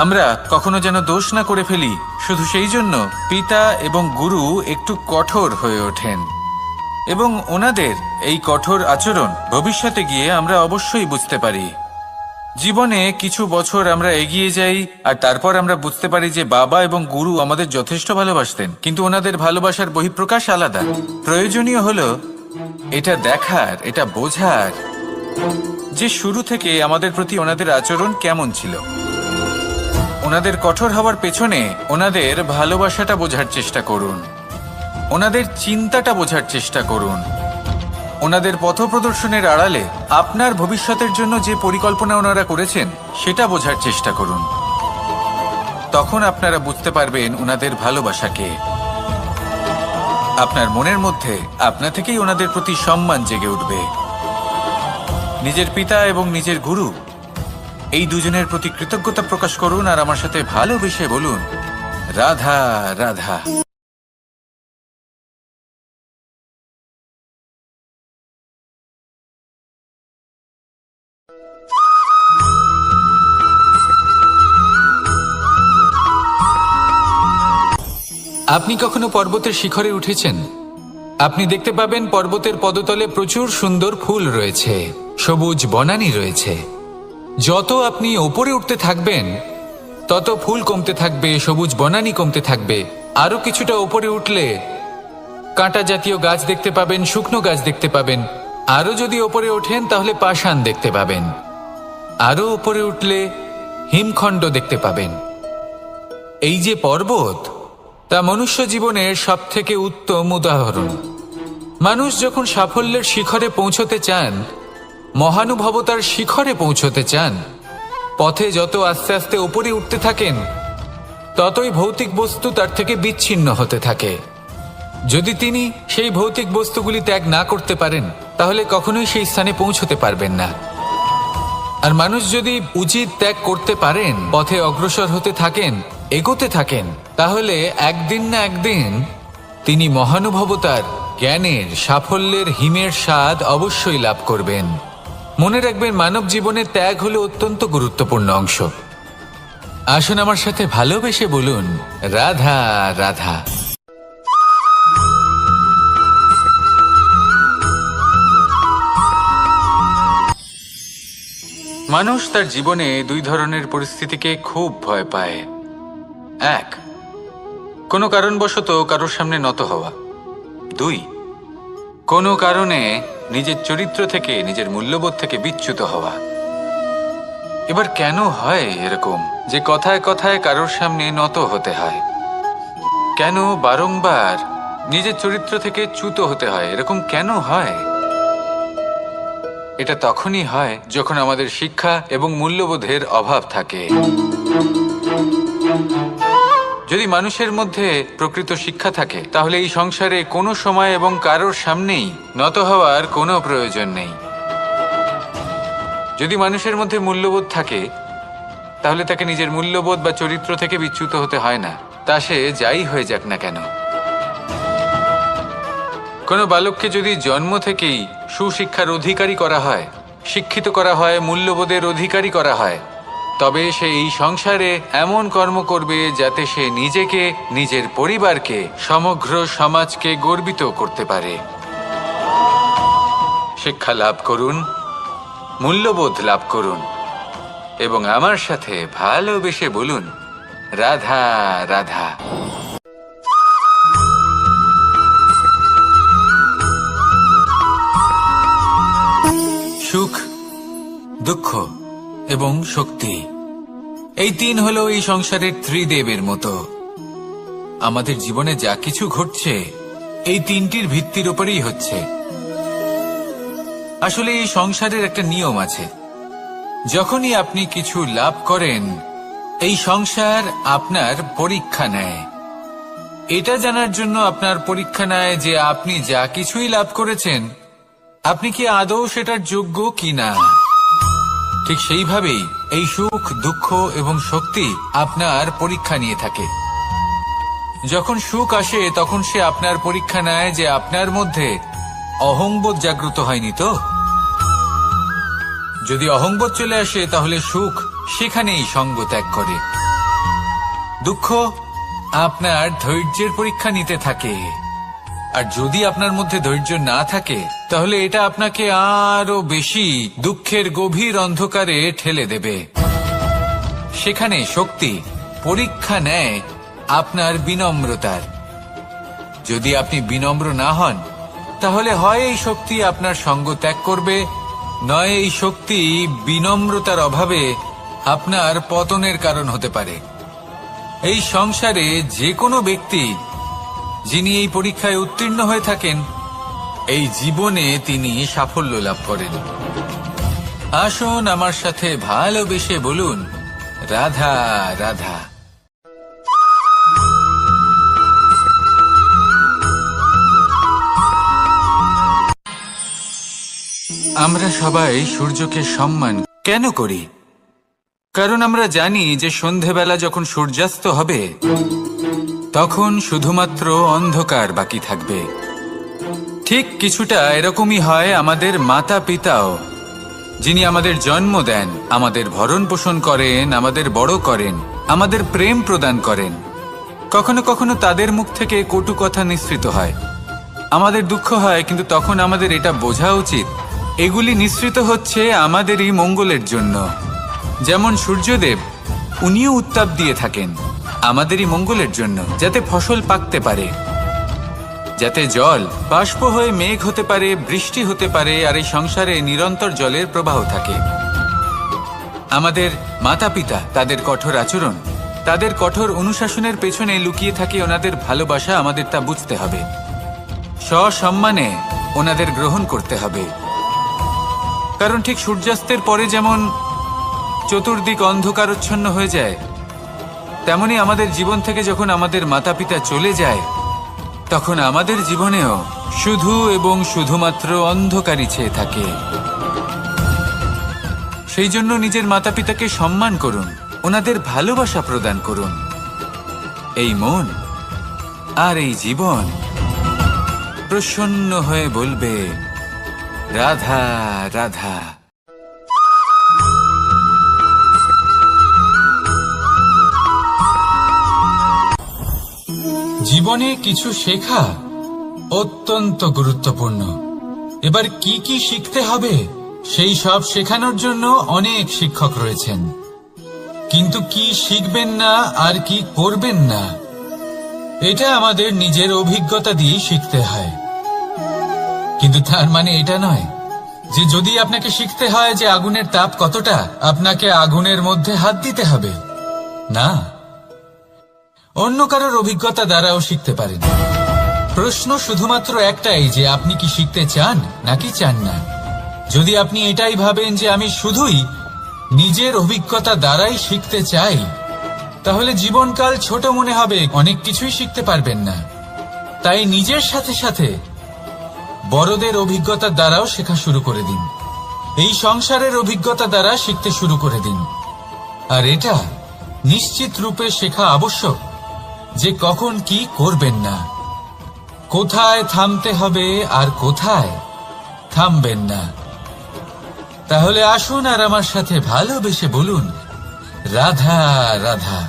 আমরা কখনো যেন দোষ না করে ফেলি। শুধু সেই জন্য পিতা এবং গুরু একটু কঠোর হয়ে ওঠেন, এবং ওনাদের এই কঠোর আচরণ ভবিষ্যতে গিয়ে আমরা অবশ্যই বুঝতে পারি। জীবনে কিছু বছর আমরা এগিয়ে যাই আর তারপর আমরা বুঝতে পারি যে বাবা এবং গুরু আমাদের যথেষ্ট ভালোবাসতেন, কিন্তু ওনাদের ভালোবাসার বহিঃপ্রকাশ আলাদা। প্রয়োজনীয় হলো এটা দেখার, এটা বোঝার যে শুরু থেকে আমাদের প্রতি ওনাদের আচরণ কেমন ছিল। ওনাদের কঠোর হওয়ার পেছনে ওনাদের ভালোবাসাটা বোঝার চেষ্টা করুন, ওনাদের চিন্তাটা বোঝার চেষ্টা করুন, ওনাদের পথপ্রদর্শনের আড়ালে আপনার ভবিষ্যতের জন্য যে পরিকল্পনা ওনারা করেছেন সেটা বোঝার চেষ্টা করুন। তখন আপনারা বুঝতে পারবেন ওনাদের ভালোবাসাকে। আপনার মনের মধ্যে আপনা থেকেই ওনাদের প্রতি সম্মান জেগে উঠবে। নিজের পিতা এবং নিজের গুরু এই দুজনের প্রতি কৃতজ্ঞতা প্রকাশ করুন আর আমার সাথে ভালোবেসে বলুন, রাধা রাধা। আপনি কখনো পর্বতের শিখরে উঠেছেন? আপনি দেখতে পাবেন পর্বতের পদতলে প্রচুর সুন্দর ফুল রয়েছে, সবুজ বনানী রয়েছে। যত আপনি ওপরে উঠতে থাকবেন তত ফুল কমতে থাকবে, সবুজ বনানী কমতে থাকবে। আরো কিছুটা ওপরে উঠলে কাঁটা জাতীয় গাছ দেখতে পাবেন, শুকনো গাছ দেখতে পাবেন। আরো যদি ওপরে ওঠেন তাহলে পাষাণ দেখতে পাবেন। আরো ওপরে উঠলে হিমখণ্ড দেখতে পাবেন। এই যে পর্বত, তা মনুষ্য জীবনের সবথেকে উত্তম উদাহরণ। মানুষ যখন সাফল্যের শিখরে পৌঁছতে চান, মহানুভবতার শিখরে পৌঁছতে চান, পথে যত আস্তে আস্তে উপরে উঠতে থাকেন ততই ভৌতিক বস্তু তার থেকে বিচ্ছিন্ন হতে থাকে। যদি তিনি সেই ভৌতিক বস্তুগুলি ত্যাগ না করতে পারেন তাহলে কখনোই সেই স্থানে পৌঁছতে পারবেন না। আর মানুষ যদি উচিত ত্যাগ করতে পারেন, পথে অগ্রসর হতে থাকেন, এগোতে থাকেন, তাহলে একদিন না একদিন তিনি মহানুভবতার, জ্ঞানের, সাফল্যের হিমের স্বাদ অবশ্যই লাভ করবেন। মনে রাখবেন, মানব জীবনের ত্যাগ হলো অত্যন্ত গুরুত্বপূর্ণ অংশ। আসুন আমার সাথে ভালোবেসে বলুন, রাধা রাধা। মানুষ তার জীবনে দুই ধরনের পরিস্থিতিকে খুব ভয় পায়। এক, কোনো কারণবশত কারোর সামনে নত হওয়া। দুই, কোনো কারণে নিজের চরিত্র থেকে, নিজের মূল্যবোধ থেকে বিচ্যুত হওয়া। এবার কেন হয় এরকম যে কথায় কথায় কারোর সামনে নত হতে হয়? কেন বারংবার নিজের চরিত্র থেকে চ্যুত হতে হয়? এরকম কেন হয়? এটা তখনই হয় যখন আমাদের শিক্ষা এবং মূল্যবোধের অভাব থাকে। যদি মানুষের মধ্যে প্রকৃত শিক্ষা থাকে তাহলে এই সংসারে কোনো সময় এবং কারোর সামনেই নত হওয়ার কোনো প্রয়োজন নেই। যদি মানুষের মধ্যে মূল্যবোধ থাকে তাহলে তাকে নিজের মূল্যবোধ বা চরিত্র থেকে বিচ্যুত হতে হয় না, তা সে যাই হয়ে যাক না কেন। কোনো বালককে যদি জন্ম থেকেই সুশিক্ষার অধিকারী করা হয়, শিক্ষিত করা হয়, মূল্যবোধের অধিকারী করা হয়, তবে সে এই সংসারে এমন কর্ম করবে যাতে সে নিজেকে, নিজের পরিবারকে, সমগ্র সমাজকে গর্বিত করতে পারে। শিক্ষা লাভ করুন, মূল্যবোধ লাভ করুন এবং আমার সাথে ভালোবেসে বলুন, রাধা রাধা। দুঃখ এবং শক্তি, এই তিন হলো এই সংসারের ত্রিদেবের মতো। আমাদের জীবনে যা কিছু ঘটছে এই তিনটির ভিত্তির উপরেই হচ্ছে। আসলে এই সংসারের একটা নিয়ম আছে, যখনই আপনি কিছু লাভ করেন এই সংসার আপনার পরীক্ষা নেয়। এটা জানার জন্য আপনার পরীক্ষা নেয় যে আপনি যা কিছুই লাভ করেছেন আপনি কি আদৌ সেটার যোগ্য কিনা। ঠিক সেইভাবেই এই সুখ, দুঃখ এবং শক্তি আপনার পরীক্ষা নিয়ে থাকে। যখন সুখ আসে তখন সে আপনার পরীক্ষা নেয় যে আপনার মধ্যে অহংবোধ জাগ্রত হয়নি তো। যদি অহংবোধ চলে আসে তাহলে সুখ সেখানেই সঙ্গ ত্যাগ করে। দুঃখ আপনার ধৈর্যের পরীক্ষা নিতে থাকে, আর যদি আপনার মধ্যে ধৈর্য না থাকে তাহলে এটা আপনাকে আরো বেশি দুঃখের গভীর অন্ধকারে ঠেলে দেবে। সেখানে শক্তি পরীক্ষা নেয় আপনার বিনম্রতার। যদি আপনি বিনম্র না হন তাহলে হয় এই শক্তি আপনার সঙ্গ ত্যাগ করবে, নয় এই শক্তি বিনম্রতার অভাবে আপনার পতনের কারণ হতে পারে। এই সংসারে যে কোনো ব্যক্তি যিনি এই পরীক্ষায় উত্তীর্ণ হয়ে থাকেন এই জীবনে তিনি সাফল্য লাভ করেন। আসুন আমার সাথে ভালোবেসে বলুন, রাধা রাধা। আমরা সবাই সূর্যকে সম্মান কেন করি? কারণ আমরা জানি যে সন্ধেবেলা যখন সূর্যাস্ত হবে তখন শুধুমাত্র অন্ধকার বাকি থাকবে। ঠিক কিছুটা এরকমই হয় আমাদের মাতা পিতাও, যিনি আমাদের জন্ম দেন, আমাদের ভরণ পোষণ করেন, আমাদের বড় করেন, আমাদের প্রেম প্রদান করেন। কখনো কখনো তাদের মুখ থেকে কটু কথা নিঃসৃত হয়, আমাদের দুঃখ হয়, কিন্তু তখন আমাদের এটা বোঝা উচিত এগুলি নিঃসৃত হচ্ছে আমাদেরই মঙ্গলের জন্য। যেমন সূর্যদেব, উনিও উত্তাপ দিয়ে থাকেন আমাদেরই মঙ্গলের জন্য, যাতে ফসল পাকতে পারে, যাতে জল বাষ্প হয়ে মেঘ হতে পারে, বৃষ্টি হতে পারে, আর এই সংসারে নিরন্তর জলের প্রবাহ থাকে। আমাদের মাতা পিতা, তাদের কঠোর আচরণ, তাদের কঠোর অনুশাসনের পেছনে লুকিয়ে থাকে ওনাদের ভালোবাসা। আমাদের তা বুঝতে হবে, সসম্মানে ওনাদের গ্রহণ করতে হবে। কারণ ঠিক সূর্যাস্তের পরে যেমন চতুর্দিক অন্ধকারচ্ছন্ন হয়ে যায়, তেমনি আমাদের জীবন থেকে যখন আমাদের মাতা পিতা চলে যায় তখন আমাদের জীবনেও শুধু এবং শুধুমাত্র অন্ধকারই ছেয়ে থাকে। সেই জন্য নিজের মাতা পিতাকে সম্মান করুন, ওনাদের ভালোবাসা প্রদান করুন। এই মন আর এই জীবন প্রসন্ন হয়ে বলবে, রাধা রাধা। জীবনে কিছু শেখা অত্যন্ত গুরুত্বপূর্ণ। এবার কি কি শিখতে হবে সেই সব শেখানোর জন্য অনেক শিক্ষক রয়েছেন, কিন্তু কি শিখবেন না আর কি করবেন না এটা আমাদের নিজের অভিজ্ঞতা দিয়ে শিখতে হয়। কিন্তু তার মানে এটা নয় যে যদি আপনাকে শিখতে হয় যে আগুনের তাপ কতটা, আপনাকে আগুনের মধ্যে হাত দিতে হবে। না, অন্য কারোর অভিজ্ঞতা দ্বারাও শিখতে পারেন। প্রশ্ন শুধুমাত্র একটাই যে আপনি কি শিখতে চান নাকি চান না। যদি আপনি এটাই ভাবেন যে আমি শুধুই নিজের অভিজ্ঞতা দ্বারাই শিখতে চাই, তাহলে জীবনকাল ছোট মনে হবে, অনেক কিছুই শিখতে পারবেন না। তাই নিজের সাথে সাথে বড়দের অভিজ্ঞতা দ্বারাও শেখা শুরু করে দিন। এই সংসারের অভিজ্ঞতা দ্বারা শিখতে শুরু করে দিন। আর এটা নিশ্চিত রূপে শেখা আবশ্যক যে কখন কি করবেন না, কোথায় থামতে হবে আর কোথায় থামবেন না। তাহলে আসুন আর আমার সাথে ভালোবেসে বলুন, রাধা রাধা।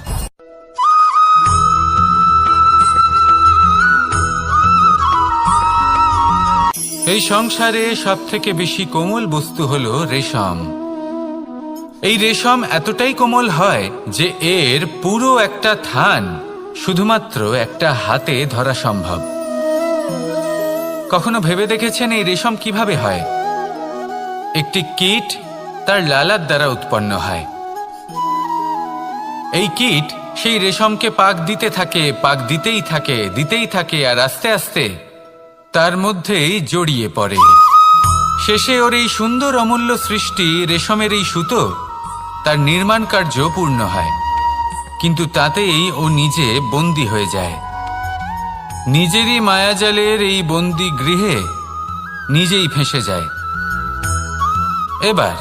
এই সংসারে সবথেকে বেশি কোমল বস্তু হলো রেশম। এই রেশম এতটাই কোমল হয় যে এর পুরো একটা থান শুধুমাত্র একটা হাতে ধরা সম্ভব। কখনো ভেবে দেখেছেন এই রেশম কিভাবে হয়? একটি কীট তার লালার দ্বারা উৎপন্ন হয়। এই কীট সেই রেশমকে পাক দিতে থাকে, পাক দিতেই থাকে আর আস্তে আস্তে তার মধ্যেই জড়িয়ে পড়ে। শেষে ওর এই সুন্দর অমূল্য সৃষ্টি রেশমের এই সুতো তার নির্মাণ কার্য পূর্ণ হয়, কিন্তু তাতেই ও নিজে বন্দী হয়ে যায়। নিজেরই মায়াজালের এই বন্দী গৃহে নিজেই ফেঁসে যায়। এবার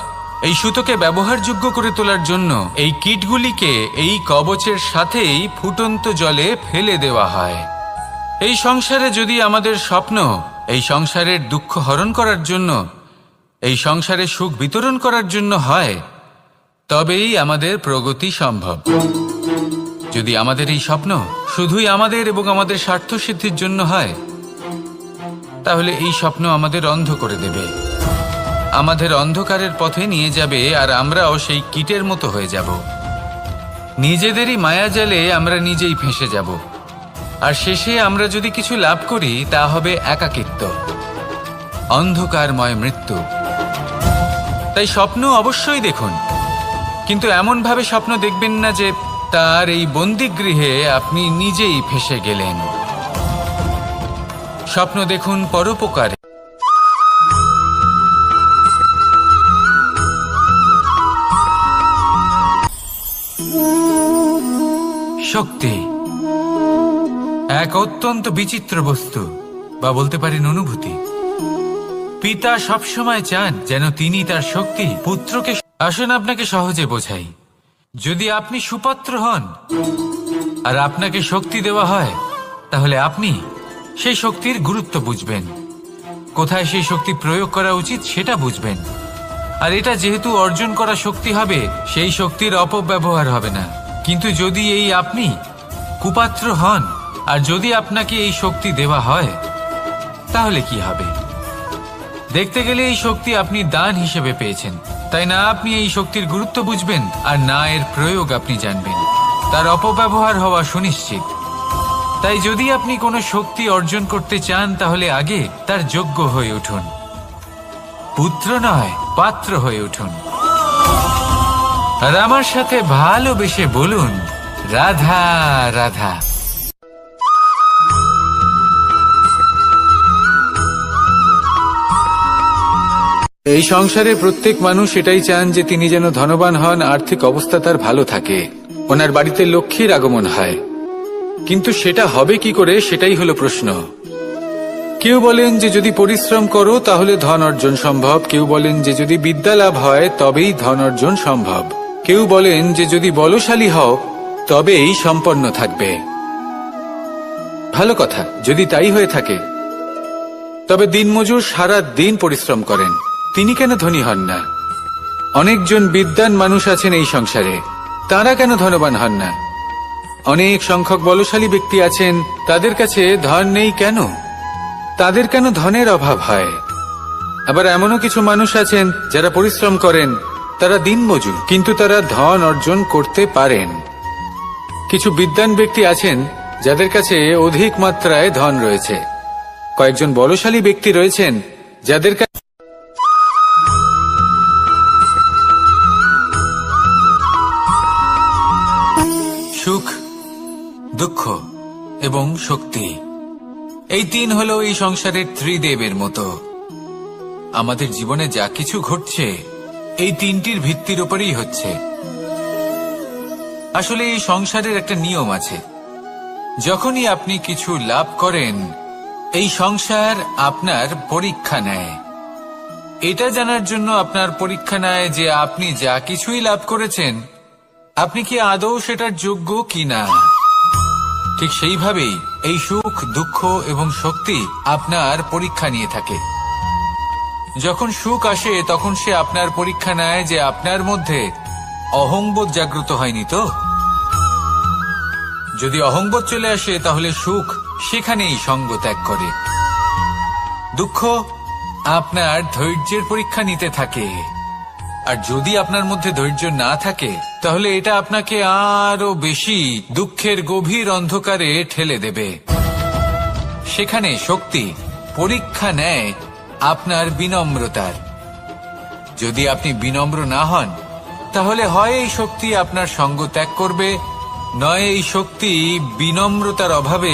এই সুতোকে ব্যবহারযোগ্য করে তোলার জন্য এই কীটগুলিকে এই কবচের সাথেই ফুটন্ত জলে ফেলে দেওয়া হয়। এই সংসারে যদি আমাদের স্বপ্ন এই সংসারের দুঃখ হরণ করার জন্য, এই সংসারে সুখ বিতরণ করার জন্য হয়, তবেই আমাদের প্রগতি সম্ভব। যদি আমাদের এই স্বপ্ন শুধুই আমাদের এবং আমাদের স্বার্থ সিদ্ধির জন্য হয়, তাহলে এই স্বপ্ন আমাদের অন্ধ করে দেবে, আমাদের অন্ধকারের পথে নিয়ে যাবে, আর আমরাও সেই কীটের মতো হয়ে যাব। নিজেদেরই মায়াজালে আমরা নিজেই ফেঁসে যাব, আর শেষে আমরা যদি কিছু লাভ করি তা হবে একাকিত্ব, অন্ধকারময় মৃত্যু। তাই স্বপ্ন অবশ্যই দেখুন, কিন্তু এমনভাবে স্বপ্ন দেখবেন না যে তার এই বন্দিগৃহে আপনি নিজেই ফেঁসে গেলেন। স্বপ্ন দেখুন পরোপকারে। শক্তি এক অত্যন্ত বিচিত্র বস্তু, বা বলতে পারেন অনুভূতি। পিতা সবসময় চান যেন তিনি তার শক্তি পুত্রকে। আসুন আপনাকে সহজে বোঝাই। যদি আপনি সুপাত্র হন আর আপনাকে শক্তি দেওয়া হয়, তাহলে আপনি সেই শক্তির গুরুত্ব বুঝবেন, কোথায় সেই শক্তি প্রয়োগ করা উচিত সেটা বুঝবেন। আর এটা যেহেতু অর্জন করা শক্তি হবে, সেই শক্তির অপব্যবহার হবে না। কিন্তু যদি এই আপনি কুপাত্র হন আর যদি আপনাকে এই শক্তি দেওয়া হয়, তাহলে কি হবে? দেখতে গেলে এই শক্তি আপনি দান হিসেবে পেয়েছেন, তাই না আপনি এই শক্তির গুরুত্ব বুঝবেন আর না এর প্রয়োগ আপনি জানবেন। তার অপব্যবহার হওয়া সুনিশ্চিত। তাই যদি আপনি কোনো শক্তি অর্জন করতে চান, তাহলে আগে তার যোগ্য হয়ে উঠুন, পুত্র নয় পাত্র হয়ে উঠুন। আর আমার সাথে ভালোবেসে বলুন, রাধা রাধা। এই সংসারে প্রত্যেক মানুষ এটাই চান যে তিনি যেন ধনবান হন, আর্থিক অবস্থা তার ভালো থাকে, ওনার বাড়িতে লক্ষ্মীর আগমন হয়। কিন্তু সেটা হবে কি করে, সেটাই হলো প্রশ্ন। কেউ বলেন যে যদি পরিশ্রম করো তাহলে ধন অর্জন সম্ভব, কেউ বলেন যে যদি বিদ্যা লাভ হয় তবেই ধন অর্জন সম্ভব, কেউ বলেন যে যদি বলশালী হও তবেই সম্পন্ন থাকবে। ভালো কথা, যদি তাই হয়ে থাকে, তবে দিনমজুর সারা দিন পরিশ্রম করেন, তিনি কেন ধনী হন না? অনেকজন বিদ্বান মানুষ আছেন এই সংসারে, তারা কেন ধনবান হন না? অনেক সংখ্যক বলশালী ব্যক্তি আছেন, তাদের কাছে ধন নেই কেন? তাদের কেন ধনের অভাব হয়? আবার এমনও কিছু মানুষ আছেন যারা পরিশ্রম করেন, তারা দিনমজুর, কিন্তু তারা ধন অর্জন করতে পারেন। কিছু বিদ্বান ব্যক্তি আছেন যাদের কাছে অধিক মাত্রায় ধন রয়েছে, কয়েকজন বলশালী ব্যক্তি রয়েছেন যাদের কাছে সুখ, দুঃখ এবং শক্তি, এই তিন হলো এই সংসারের ত্রিদেবের মতো। আমাদের জীবনে যা কিছু ঘটছে এই তিনটির ভিত্তির উপরেই হচ্ছে। আসলে এই সংসারের একটা নিয়ম আছে, যখনই আপনি কিছু লাভ করেন, এই সংসার আপনার পরীক্ষা নেয়। এটা জানার জন্য আপনার পরীক্ষা নেয় যে আপনি যা কিছুই লাভ করেছেন, আপনি কি আদৌ সেটার যোগ্য কিনা। ঠিক সেইভাবেই এই সুখ, দুঃখ এবং শক্তি আপনার পরীক্ষা নিয়ে থাকে। যখন সুখ আসে তখন সে আপনার পরীক্ষা নেয় যে আপনার মধ্যে অহংবোধ জাগ্রত হয়নি তো। যদি অহংবোধ চলে আসে তাহলে সুখ সেখানেই সঙ্গ ত্যাগ করে। দুঃখ আপনার ধৈর্যের পরীক্ষা নিতে থাকে, আর যদি আপনার মধ্যে ধৈর্য না থাকে তাহলে এটা আপনাকে আরো বেশি দুঃখের গভীর অন্ধকারে ঠেলে দেবে। সেখানে শক্তি পরীক্ষা নেয় আপনার বিনম্রতার। যদি আপনি বিনম্র না হন, তাহলে হয় এই শক্তি আপনার সঙ্গ ত্যাগ করবে, নয় এই শক্তি বিনম্রতার অভাবে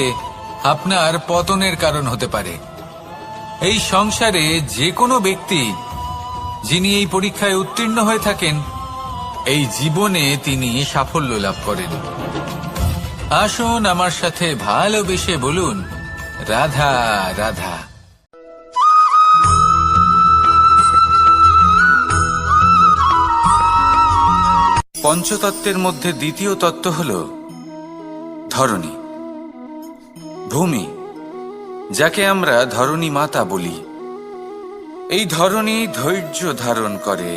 আপনার পতনের কারণ হতে পারে। এই সংসারে যে কোনো ব্যক্তি যিনি এই পরীক্ষায় উত্তীর্ণ হয়ে থাকেন, এই জীবনে তিনি সাফল্য লাভ করেন। আসুন আমার সাথে ভালোবেসে বলুন, রাধা রাধা। পঞ্চতত্ত্বের মধ্যে দ্বিতীয় তত্ত্ব হল ধরণী, ভূমি, যাকে আমরা ধরণী মাতা বলি। এই ধরণী ধৈর্য ধারণ করে,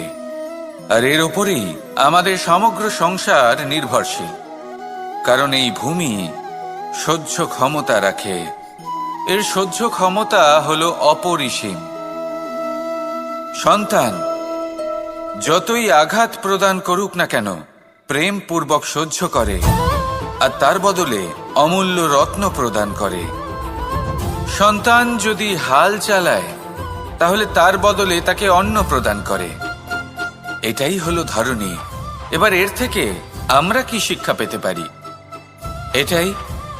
আর এর ওপরেই আমাদের সমগ্র সংসার নির্ভরশীল। কারণ এই ভূমি সহ্য ক্ষমতা রাখে, এর সহ্য ক্ষমতা হল অপরিসীম। সন্তান যতই আঘাত প্রদান করুক না কেন, প্রেম পূর্বক সহ্য করে, আর তার বদলে অমূল্য রত্ন প্রদান করে। সন্তান যদি হাল চালায়, তাহলে তার বদলে তাকে অন্ন প্রদান করে। এটাই হলো ধরণী। এবার এর থেকে আমরা কি শিক্ষা পেতে পারি? এটাই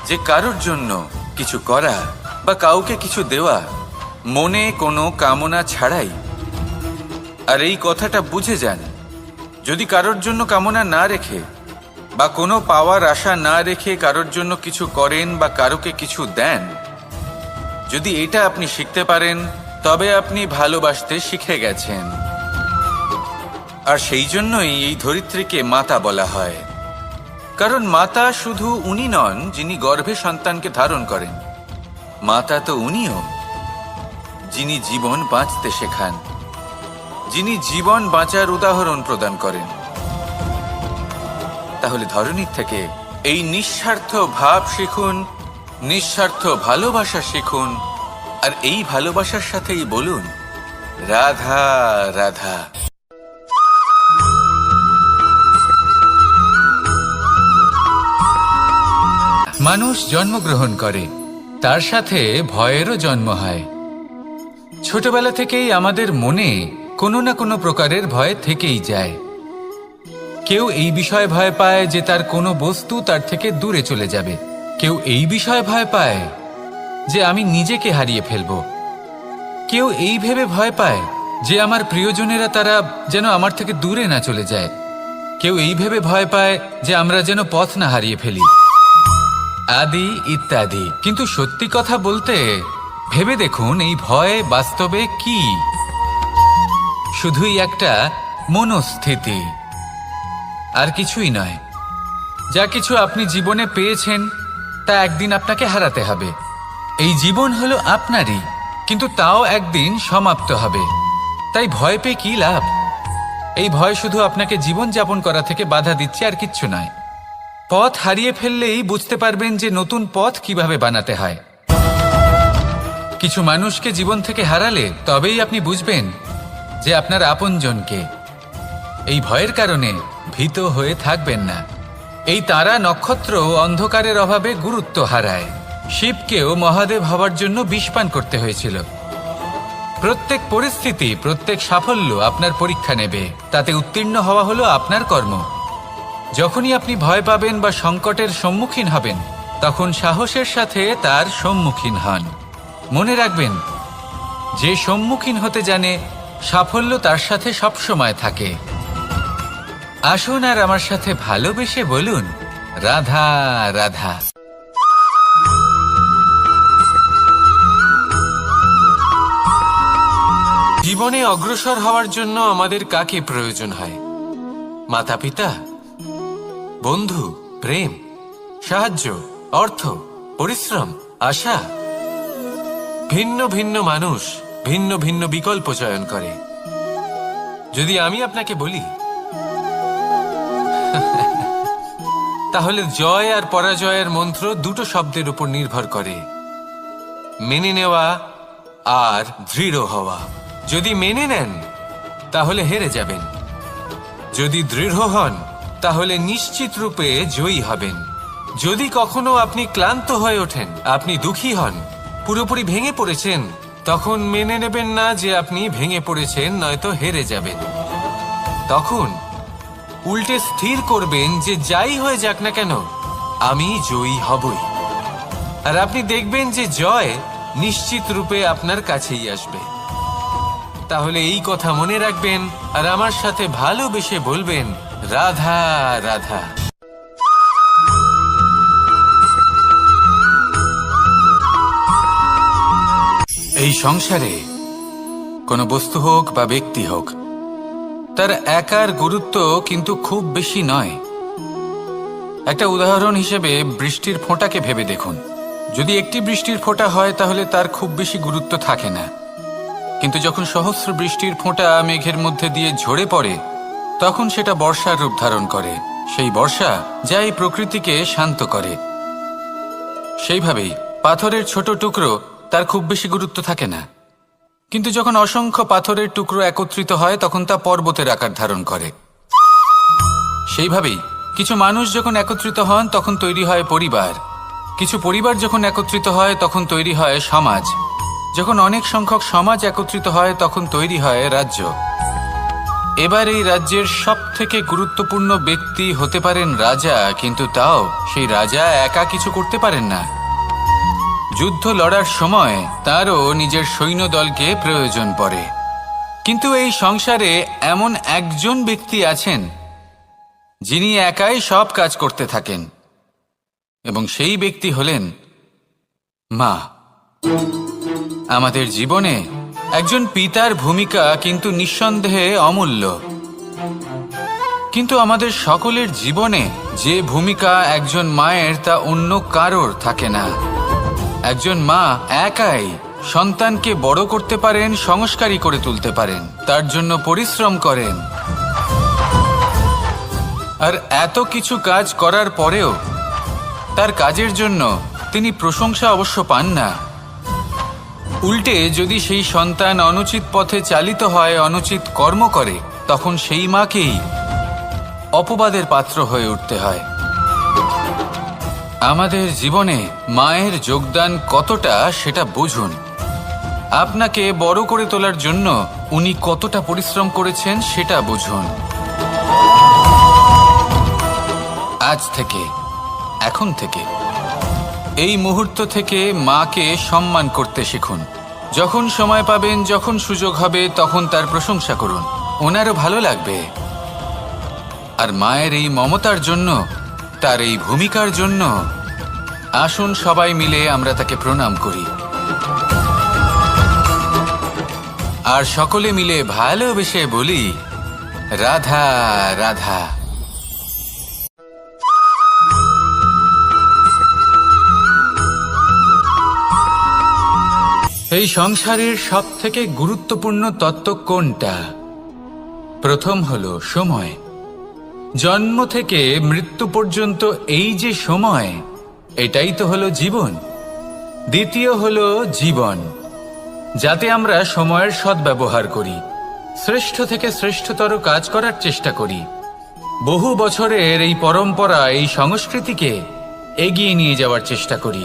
যে কারোর জন্য কিছু করা বা কাউকে কিছু দেওয়া মনে কোনো কামনা ছাড়াই। আর এই কথাটা বুঝে যান, যদি কারোর জন্য কামনা না রেখে বা কোনো পাওয়ার আশা না রেখে কারোর জন্য কিছু করেন বা কারোকে কিছু দেন, যদি এটা আপনি শিখতে পারেন, তবে আপনি ভালোবাসতে শিখে গেছেন। আর সেই জন্যই এই ধরিত্রীকে মাতা বলা হয়। কারণ মাতা শুধু উনি নন যিনি গর্ভে সন্তানকে ধারণ করেন, মাতা তো উনিও যিনি জীবন বাঁচতে শেখান, যিনি জীবন বাঁচার উদাহরণ প্রদান করেন। তাহলে ধরণীর থেকে এই নিঃস্বার্থ ভাব শিখুন, নিঃস্বার্থ ভালোবাসা শিখুন, আর এই ভালোবাসার সাথেই বলুন, রাধা রাধা। মানুষ জন্মগ্রহণ করে, তার সাথে ভয়েরও জন্ম হয়। ছোটবেলা থেকেই আমাদের মনে কোনো না কোনো প্রকারের ভয় থেকেই যায়। কেউ এই বিষয়ে ভয় পায় যে তার কোনো বস্তু তার থেকে দূরে চলে যাবে, কেউ এই বিষয়ে ভয় পায় যে আমি নিজেকে হারিয়ে ফেলব, কেউ এই ভেবে ভয় পায় যে আমার প্রিয়জনেরা তারা যেন আমার থেকে দূরে না চলে যায়, কেউ এই ভেবে ভয় পায় যে আমরা যেন পথ না হারিয়ে ফেলি, আদি ইত্যাদি। কিন্তু সত্যি কথা বলতে, ভেবে দেখুন এই ভয় বাস্তবে কি? শুধুই একটা মনস্থিতি, আর কিছুই নয়। যা কিছু আপনি জীবনে পেয়েছেন তা একদিন আপনাকে হারাতে হবে। এই জীবন হলো আপনারই, কিন্তু তাও একদিন সমাপ্ত হবে। তাই ভয় পেয়ে কি লাভ? এই ভয় শুধু আপনাকে জীবন যাপন করা থেকে বাধা দিচ্ছে, আর কিচ্ছু নয়। পথ হারিয়ে ফেললেই বুঝতে পারবেন যে নতুন পথ কিভাবে বানাতে হয়। কিছু মানুষকে জীবন থেকে হারালে তবেই আপনি বুঝবেন যে আপনার আপনজনকে। এই ভয়ের কারণে ভীত হয়ে থাকবেন না। এই তারা নক্ষত্র অন্ধকারের অভাবে গুরুত্ব হারায়। শিবকেও মহাদেব হবার জন্য বিষপান করতে হয়েছিল। প্রত্যেক পরিস্থিতি, প্রত্যেক সাফল্য আপনার পরীক্ষা নেবে, তাতে উত্তীর্ণ হওয়া হলো আপনার কর্ম। যখনই আপনি ভয় পাবেন বা সংকটের সম্মুখীন হবেন, তখন সাহসের সাথে তার সম্মুখীন হন। মনে রাখবেন, যে সম্মুখীন হতে জানে, সাফল্য তার সাথে সবসময় থাকে। আসুন আর আমার সাথে ভালোবেসে বলুন, রাধা রাধা। জীবনে অগ্রসর হওয়ার জন্য আমাদের কাকে প্রয়োজন হয়? মাতা পিতা, বন্ধু, প্রেম, সাহায্য, অর্থ, পরিশ্রম, আশা। ভিন্ন ভিন্ন মানুষ ভিন্ন ভিন্ন বিকল্প চয়ন করে। যদি আমি আপনাকে বলি, তাহলে জয় আর পরাজয়ের মন্ত্র দুটো শব্দের উপর নির্ভর করে, মেনে নেওয়া আর দৃঢ় হওয়া। যদি মেনে নেন তাহলে হেরে যাবেন, যদি দৃঢ় হন তাহলে নিশ্চিত রূপে জয়ী হবেন। যদি কখনো আপনি ক্লান্ত হয়ে ওঠেন, আপনি দুঃখী হন, পুরোপুরি ভেঙে পড়েছেন, তখন মেনে নেবেন না যে আপনি ভেঙে পড়েছেন, নয়তো হেরে যাবেন। তখন উল্টে স্থির করবেন যে যাই হয়ে যাক না কেন আমি জয়ী হবই। আর আপনি দেখবেন যে জয় নিশ্চিত রূপে আপনার কাছেই আসবে। তাহলে এই কথা মনে রাখবেন আর আমার সাথে ভালোবেসে বলবেন, রাধা রাধা। এই সংসারে কোনো বস্তু হোক বা ব্যক্তি হোক, তার একার গুরুত্ব কিন্তু খুব বেশি নয়। একটা উদাহরণ হিসেবে বৃষ্টির ফোঁটাকে ভেবে দেখুন। যদি একটি বৃষ্টির ফোঁটা হয় তাহলে তার খুব বেশি গুরুত্ব থাকে না, কিন্তু যখন সহস্র বৃষ্টির ফোঁটা মেঘের মধ্যে দিয়ে ঝরে পড়ে তখন সেটা বর্ষার রূপ ধারণ করে। সেই বর্ষা যা এই প্রকৃতিকে শান্ত করে। সেইভাবেই পাথরের ছোট টুকরো, তার খুব বেশি গুরুত্ব থাকে না, কিন্তু যখন অসংখ্য পাথরের টুকরো একত্রিত হয় তখন তা পর্বতের আকার ধারণ করে। সেইভাবেই কিছু মানুষ যখন একত্রিত হন তখন তৈরি হয় পরিবার, কিছু পরিবার যখন একত্রিত হয় তখন তৈরি হয় সমাজ, যখন অনেক সংখ্যক সমাজ একত্রিত হয় তখন তৈরি হয় রাজ্য। এবার এই রাজ্যের সবথেকে গুরুত্বপূর্ণ ব্যক্তি হতে পারেন রাজা, কিন্তু তাও সেই রাজা একা কিছু করতে পারেন না। যুদ্ধ লড়ার সময় তারও নিজের সৈন্যদলকে প্রয়োজন পড়ে। কিন্তু এই সংসারে এমন একজন ব্যক্তি আছেন যিনি একাই সব কাজ করতে থাকেন, এবং সেই ব্যক্তি হলেন মা। আমাদের জীবনে একজন পিতার ভূমিকা কিন্তু নিঃসন্দেহে অমূল্য, কিন্তু আমাদের সকলের জীবনে যে ভূমিকা একজন মায়ের তা অন্য কারোর থাকে না। একজন মা একাই সন্তানকে বড় করতে পারেন, সংস্কারী করে তুলতে পারেন, তার জন্য পরিশ্রম করেন। আর এত কিছু কাজ করার পরেও তার কাজের জন্য তিনি প্রশংসা অবশ্য পান না। উল্টে যদি সেই সন্তান অনুচিত পথে চালিত হয়, অনুচিত কর্ম করে, তখন সেই মাকেই অপবাদের পাত্র হয়ে উঠতে হয়। আমাদের জীবনে মায়ের যোগদান কতটা সেটা বুঝুন। আপনাকে বড় করে তোলার জন্য উনি কতটা পরিশ্রম করেছেন সেটা বুঝুন। আজ থেকে, এখন থেকে, এই মুহূর্ত থেকে মাকে সম্মান করতে শিখুন। যখন সময় পাবেন, যখন সুযোগ হবে, তখন তার প্রশংসা করুন, ওনারও ভালো লাগবে। আর মায়ের এই মমতার জন্য, তার এই ভূমিকার জন্য আসুন সবাই মিলে আমরা তাকে প্রণাম করি, আর সকলে মিলে ভালোবেসে বলি, রাধা রাধা। এই সংসারের সবথেকে গুরুত্বপূর্ণ তত্ত্ব কোনটা? প্রথম হলো সময়। জন্ম থেকে মৃত্যু পর্যন্ত এই যে সময়, এটাই তো হলো জীবন। দ্বিতীয় হলো জীবন, যাতে আমরা সময়ের সদ্ব্যবহার করি, শ্রেষ্ঠ থেকে শ্রেষ্ঠতর কাজ করার চেষ্টা করি। বহু বছরের এই পরম্পরা, এই সংস্কৃতিকে এগিয়ে নিয়ে যাওয়ার চেষ্টা করি।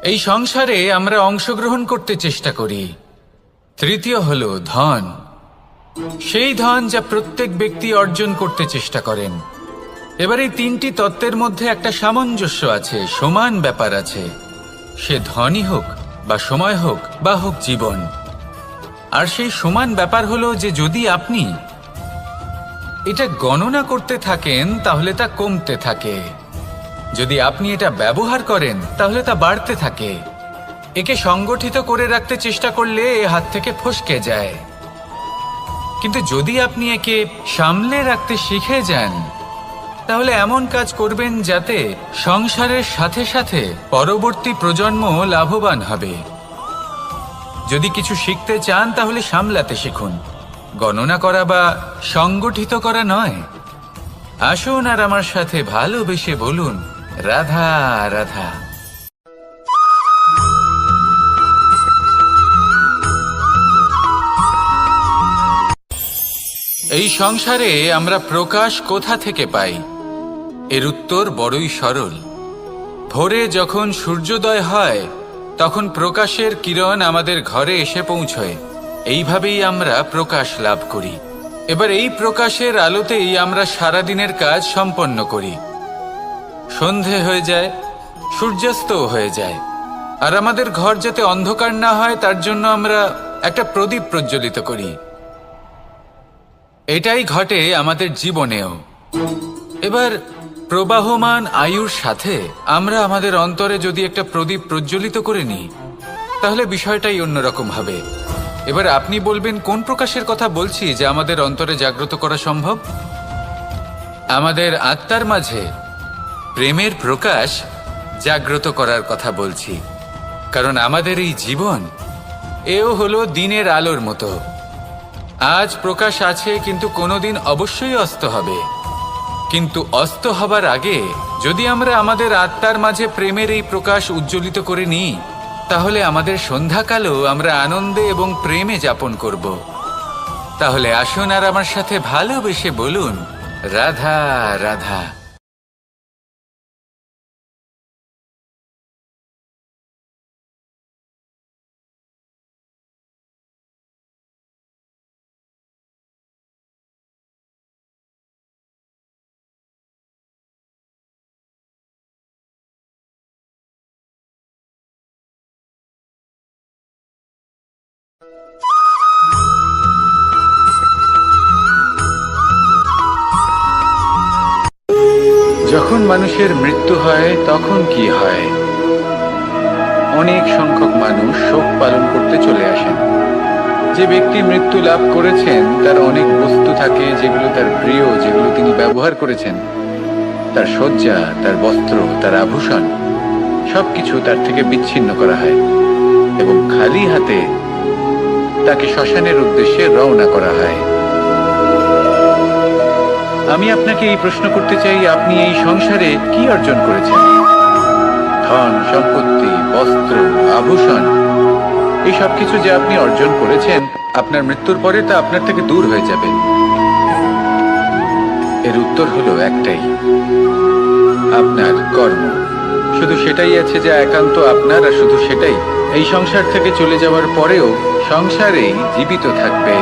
এই সংসারে আমরা অংশগ্রহণ করতে চেষ্টা করি। তৃতীয় হলো ধন, সেই ধন যা প্রত্যেক ব্যক্তি অর্জন করতে চেষ্টা করেন। এবার এই তিনটি তত্ত্বের মধ্যে একটা সামঞ্জস্য আছে, সমান ব্যাপার আছে। সে ধনই হোক বা সময় হোক বা হোক জীবন। আর সেই সমান ব্যাপার হলো যে যদি আপনি এটা গণনা করতে থাকেন তাহলে তা কমতে থাকে, যদি আপনি এটা ব্যবহার করেন তাহলে তা বাড়তে থাকে। একে সংগঠিত করে রাখতে চেষ্টা করলে এ হাত থেকে ফসকে যায়, কিন্তু যদি আপনি একে সামলে রাখতে শিখে যান তাহলে এমন কাজ করবেন যাতে সংসারের সাথে সাথে পরবর্তী প্রজন্ম লাভবান হবে। যদি কিছু শিখতে চান তাহলে সামলাতে শিখুন, গণনা করা বা সংগঠিত করা নয়। আসুন আর আমার সাথে ভালোবেসে বলুন, রাধা রাধা। এই সংসারে আমরা প্রকাশ কোথা থেকে পাই? এর উত্তর বড়ই সরল। ভোরে যখন সূর্যোদয় হয় তখন প্রকাশের কিরণ আমাদের ঘরে এসে পৌঁছয়। এইভাবেই আমরা প্রকাশ লাভ করি। এবার এই প্রকাশের আলোতেই আমরা সারাদিনের কাজ সম্পন্ন করি। সন্ধে হয়ে যায়, সূর্যাস্তও হয়ে যায়, আর আমাদের ঘর যাতে অন্ধকার না হয় তার জন্য আমরা একটা প্রদীপ প্রজ্বলিত করি। এটাই ঘটে আমাদের জীবনেও। এবার প্রবাহমান আয়ুর সাথে আমরা আমাদের অন্তরে যদি একটা প্রদীপ প্রজ্বলিত করে নিই, তাহলে বিষয়টাই অন্যরকম হবে। এবার আপনি বলবেন কোন প্রকাশের কথা বলছি যা আমাদের অন্তরে জাগ্রত করা সম্ভব? আমাদের আত্মার মাঝে প্রেমের প্রকাশ জাগ্রত করার কথা বলছি। কারণ আমাদের এই জীবন এও হলো দিনের আলোর মতো। আজ প্রকাশ আছে, কিন্তু কোনোদিন অবশ্যই অস্ত হবে। কিন্তু অস্ত হবার আগে যদি আমরা আমাদের আত্মার মাঝে প্রেমের এই প্রকাশ উজ্জ্বলিত করে নিই, তাহলে আমাদের সন্ধ্যাকালও আমরা আনন্দে এবং প্রেমে যাপন করব। তাহলে আসুন আর আমার সাথে ভালোবেসে বলুন, রাধা রাধা। যখন মানুষের মৃত্যু হয় তখন কি হয়? অনেক সংখ্যক মানুষ শোক পালন করতে চলে আসেন। যে ব্যক্তি মৃত্যু লাভ করেছেন তার অনেক বস্তু থাকে যেগুলো তার প্রিয়, যেগুলো তিনি ব্যবহার করেছেন। তার শয্যা, তার বস্ত্র, তার আভূষণ সবকিছু তার থেকে বিচ্ছিন্ন করা হয় এবং খালি হাতে তাকে শ্মশানের উদ্দেশ্যে রওনা করা হয়। আমি আপনাকে এই প্রশ্ন করতে চাই, আপনি এই সংসারে কি অর্জন করেছেন? ধন সম্পত্তি, বস্ত্র, আভূষণ, এই সবকিছু যে আপনি অর্জন করেছেন, আপনার মৃত্যুর পরে তা আপনার থেকে দূর হয়ে যাবে। এর উত্তর হলো একটাই, আপনার কর্ম। শুধু সেটাই আছে যা একান্ত আপনার, আর শুধু সেটাই এই সংসার থেকে চলে যাওয়ার পরেও সংসারেই জীবিত থাকবে।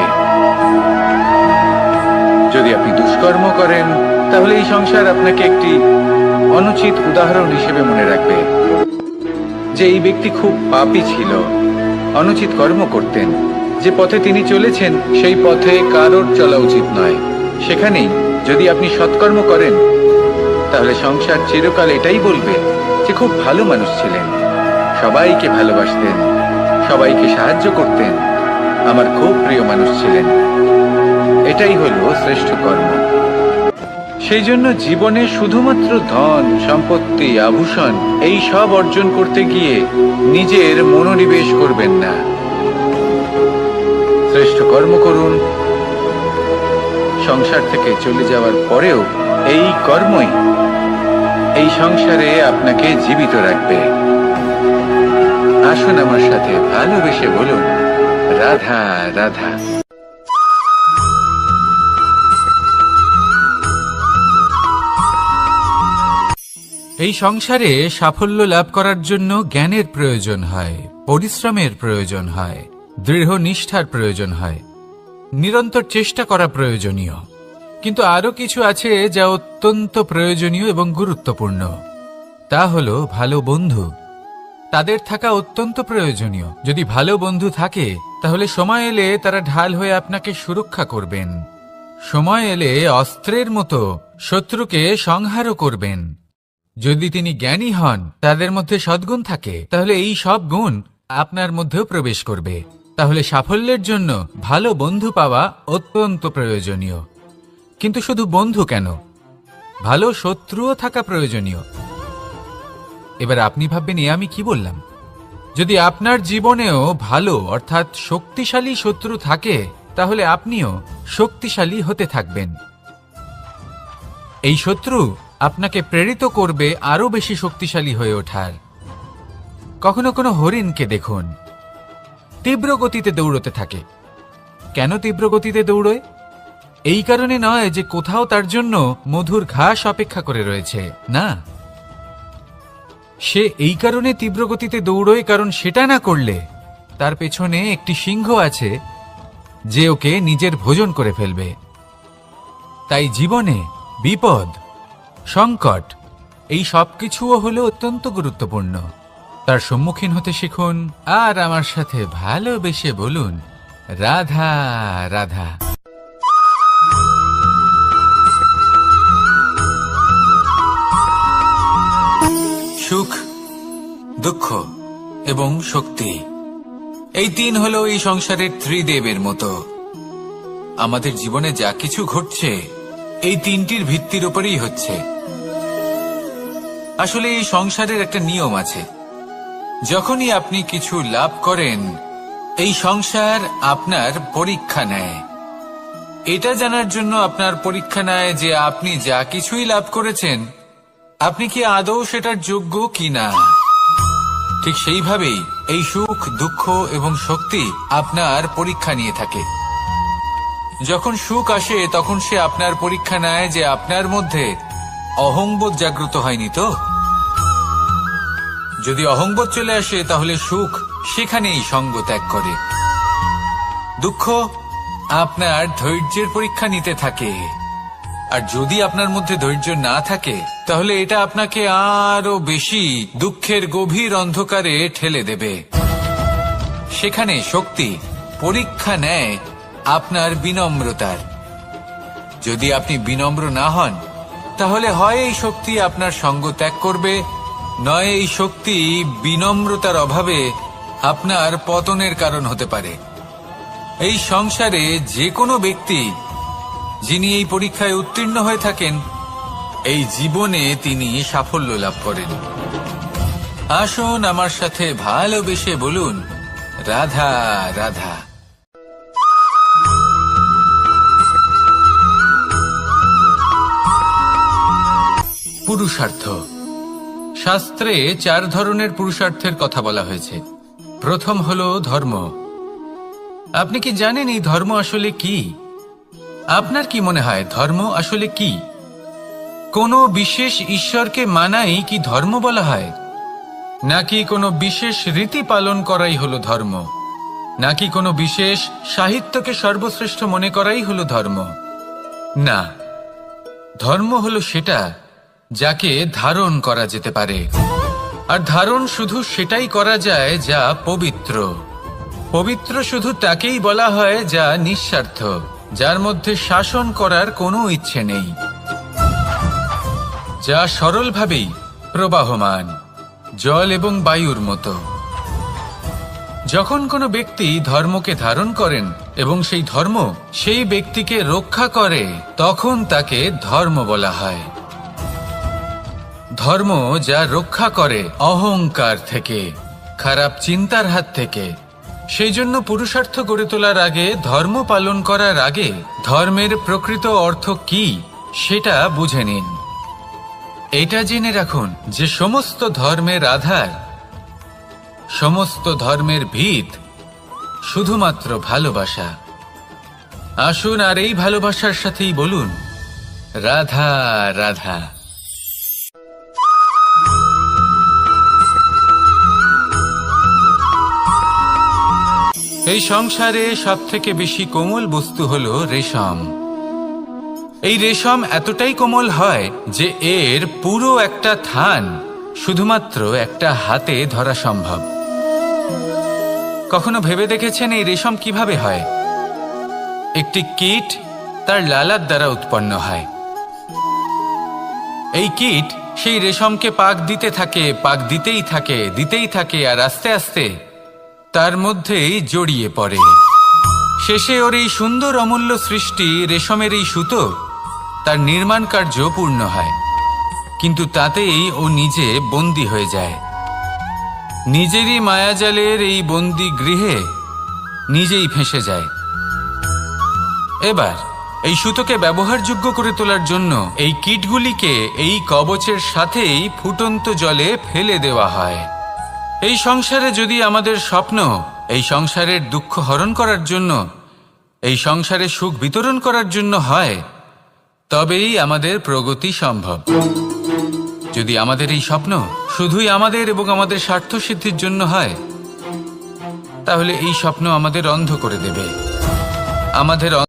যদি আপনি দুষ্কর্ম করেন, তাহলে এই সংসার আপনাকে একটি অনুচিত উদাহরণ হিসেবে মনে রাখবে যে এই ব্যক্তি খুব পাপী ছিল, অনুচিত কর্ম করতেন। যে পথে তিনি চলেছেন সেই পথে কারোর চলা উচিত নয়। সেখানেই যদি আপনি সৎকর্ম করেন, তাহলে সংসার চিরকাল এটাই বলবে যে খুব ভালো মানুষ ছিলেন, সবাইকে ভালোবাসতেন, সবাইকে সাহায্য করতেন, আমার খুব প্রিয় মানুষ ছিলেন। এটাই হলো শ্রেষ্ঠ কর্ম। সেই জন্য জীবনে শুধুমাত্র ধন সম্পত্তি, আভূষণ এই সব অর্জন করতে গিয়ে নিজের মনোনিবেশ করবেন না। শ্রেষ্ঠ কর্ম করুন। সংসার থেকে চলে যাওয়ার পরেও এই কর্মই এই সংসারে আপনাকে জীবিত রাখবে। আসুন আমার সাথে ভালোবেসে বলুন, রাধা রাধা। এই সংসারে সাফল্য লাভ করার জন্য জ্ঞানের প্রয়োজন হয়, পরিশ্রমের প্রয়োজন হয়, দৃঢ় নিষ্ঠার প্রয়োজন হয়, নিরন্তর চেষ্টা করা প্রয়োজনীয়। কিন্তু আরো কিছু আছে যা অত্যন্ত প্রয়োজনীয় এবং গুরুত্বপূর্ণ। তা হলো ভালো বন্ধু। তাদের থাকা অত্যন্ত প্রয়োজনীয়। যদি ভালো বন্ধু থাকে, তাহলে সময় এলে তারা ঢাল হয়ে আপনাকে সুরক্ষা করবেন। সময় এলে অস্ত্রের মতো শত্রুকে সংহারও করবেন। যদি তিনি জ্ঞানী হন, তাদের মধ্যে সদ্গুণ থাকে, তাহলে এই সব গুণ আপনার মধ্যেও প্রবেশ করবে। তাহলে সাফল্যের জন্য ভালো বন্ধু পাওয়া অত্যন্ত প্রয়োজনীয়। কিন্তু শুধু বন্ধু কেন, ভালো শত্রুও থাকা প্রয়োজনীয়। এবার আপনি ভাববেন, এ আমি কি বললাম? যদি আপনার জীবনেও ভালো অর্থাৎ শক্তিশালী শত্রু থাকে, তাহলে আপনিও শক্তিশালী হতে থাকবেন। এই শত্রু আপনাকে প্রেরিত করবে আরো বেশি শক্তিশালী হয়ে ওঠার। কখনো কোনো হরিণকে দেখুন, তীব্র গতিতে দৌড়তে থাকে। কেন তীব্র গতিতে দৌড়য়? এই কারণে নয় যে কোথাও তার জন্য মধুর ঘাস অপেক্ষা করে রয়েছে, না। সে এই কারণে তীব্র গতিতে দৌড়য় কারণ সেটা না করলে তার পেছনে একটি সিংহ আছে যে ওকে নিজের ভোজন করে ফেলবে। তাই জীবনে বিপদ, সংকট এই সব কিছুও হলো অত্যন্ত গুরুত্বপূর্ণ। তার সম্মুখীন হতে শিখুন আর আমার সাথে ভালোবেসে বলুন, রাধা রাধা। সুখ, দুঃখ এবং শক্তি, এই তিন হলো এই সংসারের ত্রিদেবের মতো। আমাদের জীবনে যা কিছু ঘটছে এই তিনটির ভিত্তির উপরেই হচ্ছে। আসলে এই সংসারের একটা নিয়ম আছে, যখনই আপনি কিছু লাভ করেন এই সংসার আপনার পরীক্ষা নেয়। এটা জানার জন্য আপনার পরীক্ষা নেয় যে আপনি যা কিছুই লাভ করেছেন আপনি কি আদৌ সেটার যোগ্য কিনা। ঠিক সেইভাবেই এই সুখ, দুঃখ এবং শক্তি আপনার পরীক্ষা নিয়ে থাকে। যখন সুখ আসে তখন সে আপনার পরীক্ষা নেয় যে আপনার মধ্যে অহংবোধ জাগ্রত হয়নি তো। যদি অহংবোধ চলে আসে তাহলে সুখ সেখানেই সঙ্গ ত্যাগ করে। দুঃখ আপনার ধৈর্যের পরীক্ষা নিতে থাকে, আর যদি আপনার মধ্যে ধৈর্য না থাকে তাহলে এটা আপনাকে আরো বেশি দুঃখের গভীর অন্ধকারে ঠেলে দেবে। সেখানে শক্তি পরীক্ষা নেয় আপনার বিনম্রতার। যদি আপনি বিনম্র না হন তাহলে হয় এই শক্তি আপনার সঙ্গ ত্যাগ করবে, নয় এই শক্তি বিনম্রতার অভাবে আপনার পতনের কারণ হতে পারে। এই সংসারে যে কোনো ব্যক্তি যিনি এই পরীক্ষায় উত্তীর্ণ হয়ে থাকেন এই জীবনে তিনি সাফল্য লাভ করেন। আসুন আমার সাথে ভালোবেসে বলুন, রাধা রাধা। পুরুষার্থ। শাস্ত্রে 4 ধরনের পুরুষার্থের কথা বলা হয়েছে। প্রথম হলো ধর্ম। আপনি কি জানেন এই ধর্ম আসলে কি? আপনার কি মনে হয় ধর্ম আসলে কি? কোনো বিশেষ ঈশ্বরকে মানাই কি ধর্ম বলা হয়? নাকি কোনো বিশেষ রীতি পালন করাই হলো ধর্ম? নাকি কোনো বিশেষ সাহিত্যকে সর্বশ্রেষ্ঠ মনে করাই হলো ধর্ম? না, ধর্ম হলো সেটা যাকে ধারণ করা যেতে পারে। আর ধারণ শুধু সেটাই করা যায় যা পবিত্র। পবিত্র শুধু তাকেই বলা হয় যা নিঃস্বার্থ, যার মধ্যে শাসন করার কোনো ইচ্ছে নেই, যা সরলভাবেই প্রবাহমান, জল এবং বায়ুর মতো। যখন কোনো ব্যক্তি ধর্মকে ধারণ করেন এবং সেই ধর্ম সেই ব্যক্তিকে রক্ষা করে তখন তাকে ধর্ম বলা হয়। ধর্ম যা রক্ষা করে অহংকার থেকে, খারাপ চিন্তার হাত থেকে। সেই জন্য পুরুষার্থ গড়ে তোলার আগে, ধর্ম পালন করার আগে ধর্মের প্রকৃত অর্থ কি সেটা বুঝে নিন। এটা জেনে রাখুন যে সমস্ত ধর্মের আধার, সমস্ত ধর্মের ভিত শুধুমাত্র ভালোবাসা। আসুন আর এই ভালোবাসার সাথেই বলুন, রাধা রাধা। এই সংসারে সবথেকে বেশি কোমল বস্তু হলো রেশম। এই রেশম এতটাই কোমল হয় যে এর পুরো একটা থান শুধুমাত্র একটা হাতে ধরা সম্ভব। কখনো ভেবে দেখেছেন এই রেশম কিভাবে হয়? একটি কীট তার লালার দ্বারা উৎপন্ন হয়। এই কীট সেই রেশমকে পাক দিতে থাকে, পাক দিতেই থাকে আর আস্তে আস্তে তার মধ্যেই জড়িয়ে পড়ে। শেষে ওর এই সুন্দর অমূল্য সৃষ্টি রেশমের এই সুতো তার নির্মাণ কার্য পূর্ণ হয়, কিন্তু তাতেই ও নিজে বন্দী হয়ে যায়। নিজেরই মায়াজালের এই বন্দী গৃহে নিজেই ফেঁসে যায়। এবার এই সুতোকে ব্যবহারযোগ্য করে তোলার জন্য এই কীটগুলিকে এই কবচের সাথেই ফুটন্ত জলে ফেলে দেওয়া হয়। এই সংসারে যদি আমাদের স্বপ্ন এই সংসারের দুঃখ হরণ করার জন্য, এই সংসারে সুখ বিতরণ করার জন্য হয়, তবেই আমাদের প্রগতি সম্ভব। যদি আমাদের এই স্বপ্ন শুধুই আমাদের এবং আমাদের স্বার্থ সিদ্ধির জন্য হয়, তাহলে এই স্বপ্ন আমাদের অন্ধ করে দেবে। আমাদের